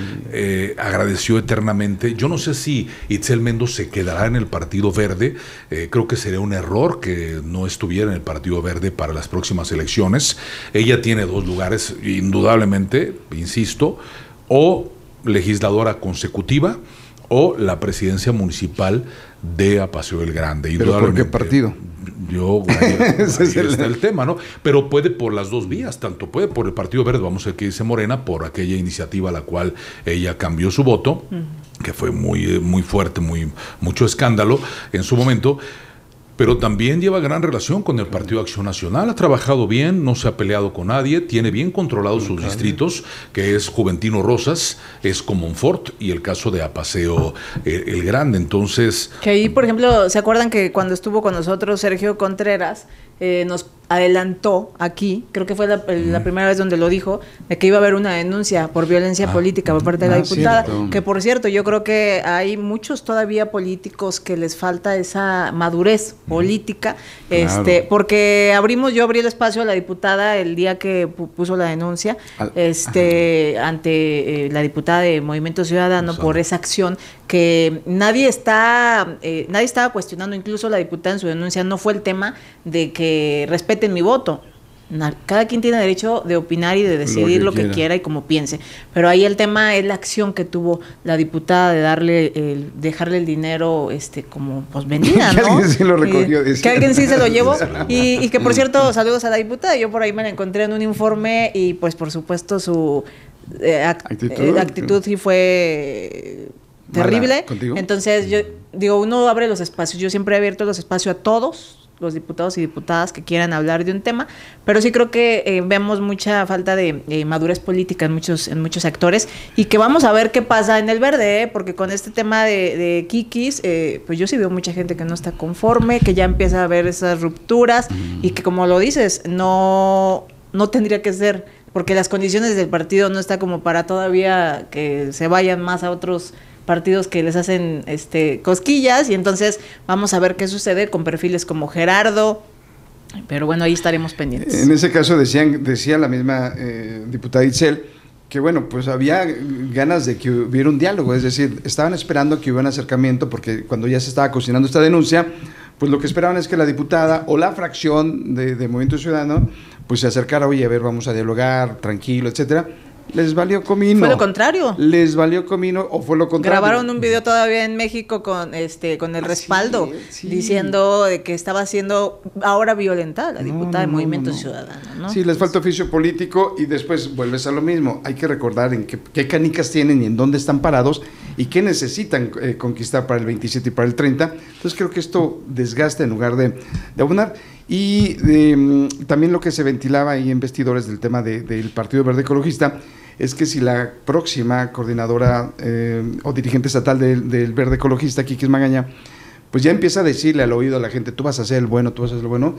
A: agradeció eternamente. Yo no sé si Itzel Mendo se quedará en el Partido Verde, creo que sería un error que no estuviera en el Partido Verde para las próximas elecciones. Ella tiene 2 lugares, indudablemente, insisto, o legisladora consecutiva o la presidencia municipal de Apaseo el Grande.
C: ¿Pero por qué partido?
A: Ahí está el tema, ¿no? Pero puede por las 2 vías, tanto puede por el Partido Verde, vamos a ver qué dice Morena, por aquella iniciativa a la cual ella cambió su voto, que fue muy fuerte, mucho escándalo en su momento. Pero también lleva gran relación con el Partido Acción Nacional, ha trabajado bien, no se ha peleado con nadie, tiene bien controlados sus distritos, que es Juventino Rosas, es Comonfort y el caso de Apaseo el Grande, entonces...
B: Que ahí, por ejemplo, ¿se acuerdan que cuando estuvo con nosotros Sergio Contreras, nos adelantó aquí, creo que fue la primera vez donde lo dijo, de que iba a haber una denuncia por violencia política por parte de la diputada, cierto. Que por cierto, yo creo que hay muchos todavía políticos que les falta esa madurez política, claro. Porque yo abrí el espacio a la diputada el día que puso la denuncia, ante la diputada de Movimiento Ciudadano por esa acción que nadie estaba cuestionando, incluso la diputada en su denuncia no fue el tema de que respeten mi voto. Cada quien tiene derecho de opinar y de decidir lo que quiera y como piense, pero ahí el tema es la acción que tuvo la diputada de dejarle el dinero como pues venida, ¿no?
C: Que alguien sí lo recogió,
B: que alguien sí se lo llevó y que por cierto, saludos a la diputada, yo por ahí me la encontré en un informe y pues por supuesto su actitud sí fue terrible. Entonces yo digo, uno abre los espacios, yo siempre he abierto los espacios a todos los diputados y diputadas que quieran hablar de un tema, pero sí creo que vemos mucha falta de madurez política en muchos sectores y que vamos a ver qué pasa en el Verde, porque con este tema de Kikis, pues yo sí veo mucha gente que no está conforme, que ya empieza a haber esas rupturas y que como lo dices, no tendría que ser, porque las condiciones del partido no está como para todavía que se vayan más a otros partidos que les hacen cosquillas y entonces vamos a ver qué sucede con perfiles como Gerardo, pero bueno, ahí estaremos pendientes.
C: En ese caso decía la misma diputada Itzel que bueno, pues había ganas de que hubiera un diálogo, es decir, estaban esperando que hubiera un acercamiento porque cuando ya se estaba cocinando esta denuncia, pues lo que esperaban es que la diputada o la fracción de Movimiento Ciudadano pues se acercara, oye, a ver, vamos a dialogar, tranquilo, etcétera. Les valió comino.
B: Fue lo contrario.
C: Les valió comino o fue lo contrario.
B: Grabaron un video todavía en México con el respaldo, diciendo de que estaba siendo ahora violentada la diputada de Movimiento Ciudadano, ¿no?
C: Sí, les falta oficio político y después vuelves a lo mismo. Hay que recordar en qué canicas tienen y en dónde están parados y qué necesitan conquistar para el 27 y para el 30. Entonces creo que esto desgasta en lugar de abonar. Y también lo que se ventilaba ahí en vestidores del tema del Partido Verde Ecologista es que si la próxima coordinadora o dirigente estatal del Verde Ecologista, Kikis Magaña, pues ya empieza a decirle al oído a la gente, tú vas a ser el bueno, tú vas a ser el bueno,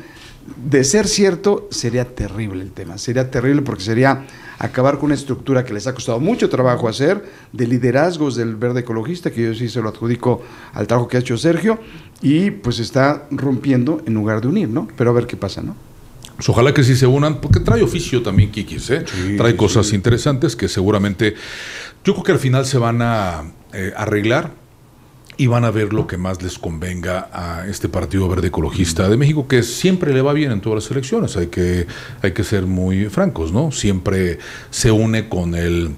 C: de ser cierto, sería terrible el tema, sería terrible porque sería acabar con una estructura que les ha costado mucho trabajo hacer, de liderazgos del Verde Ecologista, que yo sí se lo adjudico al trabajo que ha hecho Sergio, y pues está rompiendo en lugar de unir, ¿no? Pero a ver qué pasa, ¿no?
A: Pues ojalá que sí se unan, porque trae oficio también Kikis, trae cosas interesantes que seguramente, yo creo que al final se van a arreglar y van a ver lo que más les convenga a este Partido Verde Ecologista de México, que siempre le va bien en todas las elecciones, hay que ser muy francos, ¿no? Siempre se une con el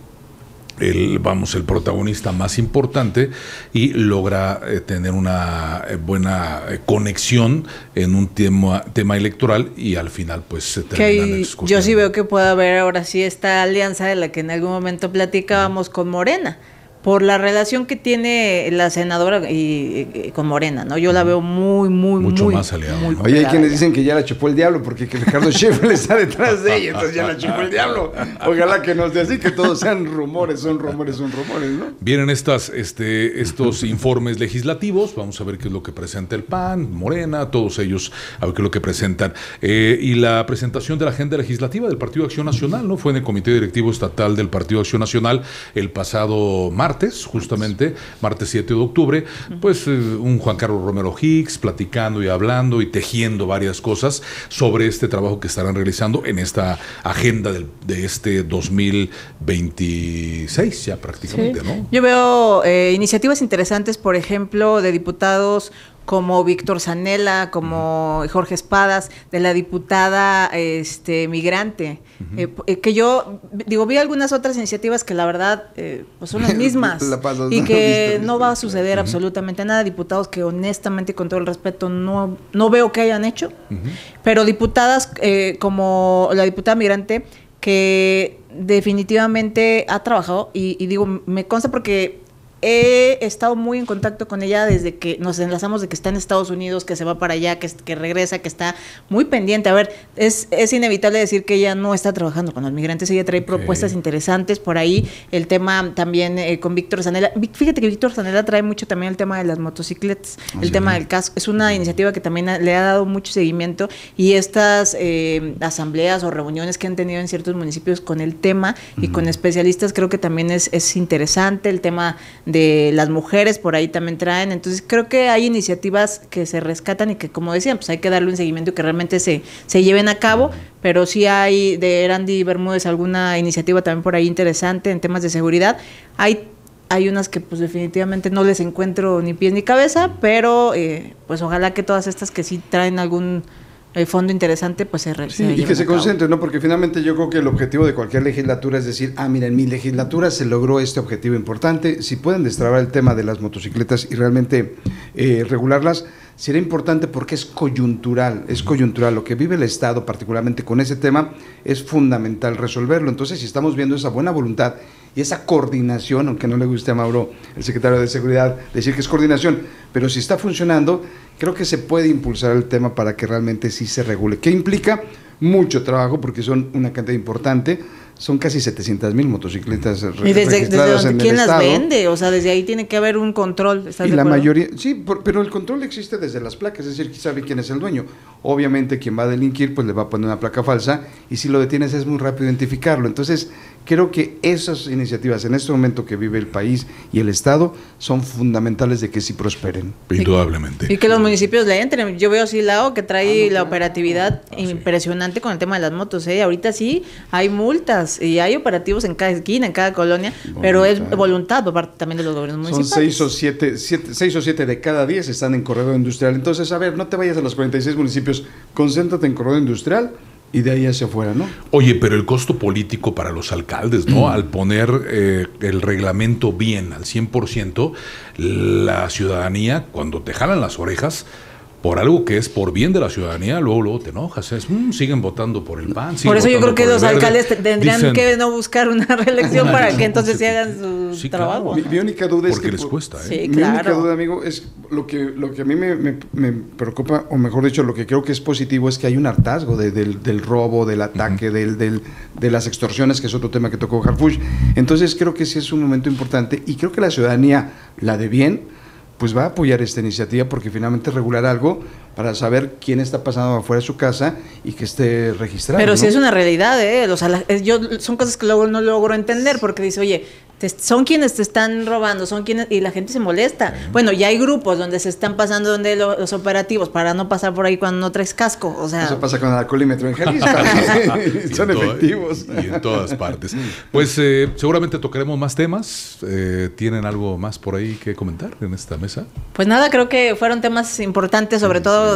A: protagonista más importante y logra tener una buena conexión en un tema electoral y al final pues se terminan discutiendo.
B: Yo sí veo que puede haber ahora sí esta alianza de la que en algún momento platicábamos con Morena, por la relación que tiene la senadora con Morena, ¿no? Yo la veo mucho
A: más aliada.
B: muy
C: Oye, hay quienes dicen que ya la chupó el diablo porque que Ricardo Sheffield está detrás de ella, entonces ya la chupó el diablo. Ojalá que no sea así, que todos sean rumores, son rumores, ¿no?
A: Vienen estos informes legislativos, vamos a ver qué es lo que presenta el PAN, Morena, todos ellos, a ver qué es lo que presentan. Y la presentación de la agenda legislativa del Partido Acción Nacional, ¿no? Fue en el Comité Directivo Estatal del Partido Acción Nacional el pasado martes, justamente, martes 7 de octubre, pues un Juan Carlos Romero Hicks platicando y hablando y tejiendo varias cosas sobre este trabajo que estarán realizando en esta agenda de este 2026 ya prácticamente, ¿no?
B: Yo veo iniciativas interesantes, por ejemplo, de diputados como Víctor Zanella, como Jorge Espadas, de la diputada migrante, que yo digo, vi algunas otras iniciativas que la verdad pues son las mismas y que no va a suceder absolutamente nada, diputados que honestamente, con todo el respeto, no veo que hayan hecho, pero diputadas como la diputada migrante, que definitivamente ha trabajado y digo, me consta porque he estado muy en contacto con ella desde que nos enlazamos, de que está en Estados Unidos, que se va para allá, que regresa, que está muy pendiente. A ver, es inevitable decir que ella no está trabajando con los migrantes, ella trae propuestas interesantes por ahí. El tema también con Víctor Zanella. Fíjate que Víctor Zanella trae mucho también el tema de las motocicletas, el tema del casco. Es una iniciativa que también le ha dado mucho seguimiento, y estas asambleas o reuniones que han tenido en ciertos municipios con el tema y con especialistas, creo que también es interesante. El tema de las mujeres por ahí también traen, entonces creo que hay iniciativas que se rescatan y que, como decían, pues hay que darle un seguimiento y que realmente se lleven a cabo, pero sí hay de Erandi Bermúdez alguna iniciativa también por ahí interesante en temas de seguridad. Hay unas que pues definitivamente no les encuentro ni pies ni cabeza, pero pues ojalá que todas estas que sí traen algún fondo interesante, pues
C: y que se concentren, ¿no? Porque finalmente yo creo que el objetivo de cualquier legislatura es decir, mira, en mi legislatura se logró este objetivo importante. Si pueden destrabar el tema de las motocicletas y realmente regularlas, será importante porque es coyuntural. Lo que vive el Estado, particularmente con ese tema, es fundamental resolverlo. Entonces, si estamos viendo esa buena voluntad y esa coordinación, aunque no le guste a Mauro, el secretario de Seguridad, decir que es coordinación, pero si está funcionando, creo que se puede impulsar el tema para que realmente sí se regule. ¿Qué implica? Mucho trabajo, porque son una cantidad importante. Son casi 700,000 motocicletas registradas en el
B: ¿quién
C: Estado?
B: las vende? O sea, desde ahí tiene que haber un control. ¿Estás
C: y
B: de
C: la
B: acuerdo?
C: mayoría, sí, pero el control existe desde las placas, es decir, sabe quién es el dueño. Obviamente quien va a delinquir pues le va a poner una placa falsa, y si lo detienes es muy rápido identificarlo. Entonces creo que esas iniciativas en este momento que vive el país y el Estado son fundamentales de que sí prosperen.
A: Indudablemente.
B: Y que los municipios le entren. Yo veo Silao que trae la operatividad impresionante con el tema de las motos. Ahorita sí hay multas y hay operativos en cada esquina, en cada colonia, pero es voluntad por parte también de los gobiernos municipales.
C: Son 6 o 7 de cada 10 están en corredor industrial. Entonces, a ver, no te vayas a los 46 municipios, concéntrate en corredor industrial y de ahí hacia afuera, ¿no?
A: Oye, pero el costo político para los alcaldes, ¿no? Al poner el reglamento bien al 100%, la ciudadanía, cuando te jalan las orejas por algo que es por bien de la ciudadanía, luego te enojas, siguen votando por el PAN.
B: Por eso yo creo que los alcaldes tendrían que no buscar una reelección para que entonces se hagan su trabajo.
A: Claro.
C: Mi única duda
A: porque
C: es que
A: les cuesta.
B: Sí,
C: mi única duda, amigo, es lo que a mí me preocupa, o mejor dicho, lo que creo que es positivo es que hay un hartazgo del robo, del ataque, de las extorsiones, que es otro tema que tocó Harfuch. Entonces creo que sí es un momento importante, y creo que la ciudadanía, la de bien, pues va a apoyar esta iniciativa, porque finalmente regular algo para saber quién está pasando afuera de su casa y que esté registrado.
B: Pero
C: ¿no?
B: sí es una realidad, O sea, son cosas que luego no logro entender, porque dice, oye, son quienes te están robando, son quienes, y la gente se molesta. Bueno, ya hay grupos donde se están pasando donde los operativos para no pasar por ahí cuando no traes casco, o sea.
C: Eso pasa con el alcoholímetro en Jalisco. Son efectivos.
A: Y en todas partes. Pues seguramente tocaremos más temas. ¿Tienen algo más por ahí que comentar en esta mesa?
B: Pues nada, creo que fueron temas importantes, sobre todo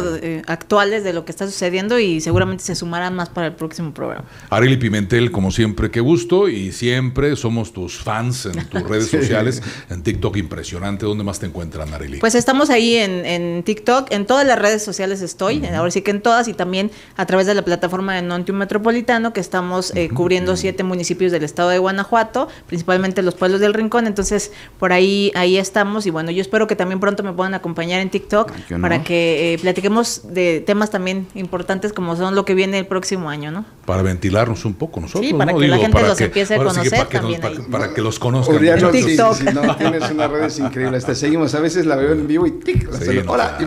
B: actuales de lo que está sucediendo, y seguramente se sumarán más para el próximo programa.
A: Arely Pimentel, como siempre, qué gusto, y siempre somos tus fans fans en tus redes sociales, en TikTok, impresionante. ¿Dónde más te encuentran, Arely?
B: Pues estamos ahí en TikTok, en todas las redes sociales estoy, ahora sí que en todas, y también a través de la plataforma de Nontium Metropolitano, que estamos cubriendo 7 municipios del estado de Guanajuato, principalmente los pueblos del Rincón. Entonces por ahí estamos, y bueno, yo espero que también pronto me puedan acompañar en TikTok para que platiquemos de temas también importantes como son lo que viene el próximo año, ¿no?
A: Para ventilarnos un poco nosotros,
B: sí, para
A: ¿no?
B: que la gente los empiece a conocer también.
A: Para que los conozcan.
B: TikTok.
C: Sí, no, tienes unas redes increíbles. Te seguimos, a veces la veo en vivo y tic, hola.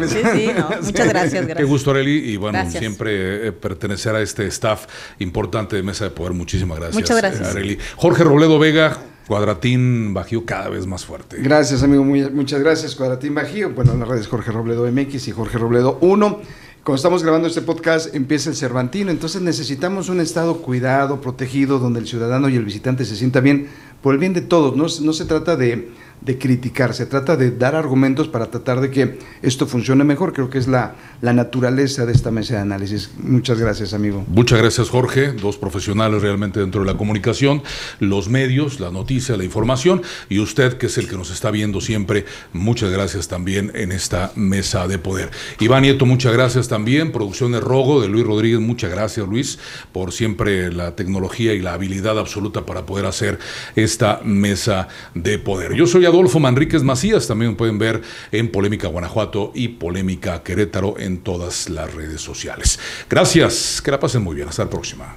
B: Muchas gracias.
A: Qué gusto, Arely, y bueno,
B: gracias.
A: siempre pertenecer a este staff importante de Mesa de Poder. Muchísimas gracias.
B: Muchas gracias,
A: Arely. Jorge Robledo Vega, Cuadratín Bajío cada vez más fuerte.
C: Gracias, amigo, muchas gracias, Cuadratín Bajío. Bueno, en las redes Jorge Robledo MX y Jorge Robledo 1. Cuando estamos grabando este podcast empieza el Cervantino, entonces necesitamos un estado cuidado, protegido, donde el ciudadano y el visitante se sienta bien, por el bien de todos. No se trata de criticar, se trata de dar argumentos para tratar de que esto funcione mejor. Creo que es la naturaleza de esta mesa de análisis. Muchas gracias, amigo.
A: Muchas gracias, Jorge. Dos profesionales realmente dentro de la comunicación, los medios, la noticia, la información, y usted, que es el que nos está viendo siempre, muchas gracias también en esta Mesa de Poder. Iván Nieto, muchas gracias también. Producciones Rogo de Luis Rodríguez, muchas gracias, Luis, por siempre la tecnología y la habilidad absoluta para poder hacer esta Mesa de Poder. Yo soy Adolfo Manríquez Macías, también me pueden ver en Polémica Guanajuato y Polémica Querétaro en todas las redes sociales. Gracias, que la pasen muy bien, hasta la próxima.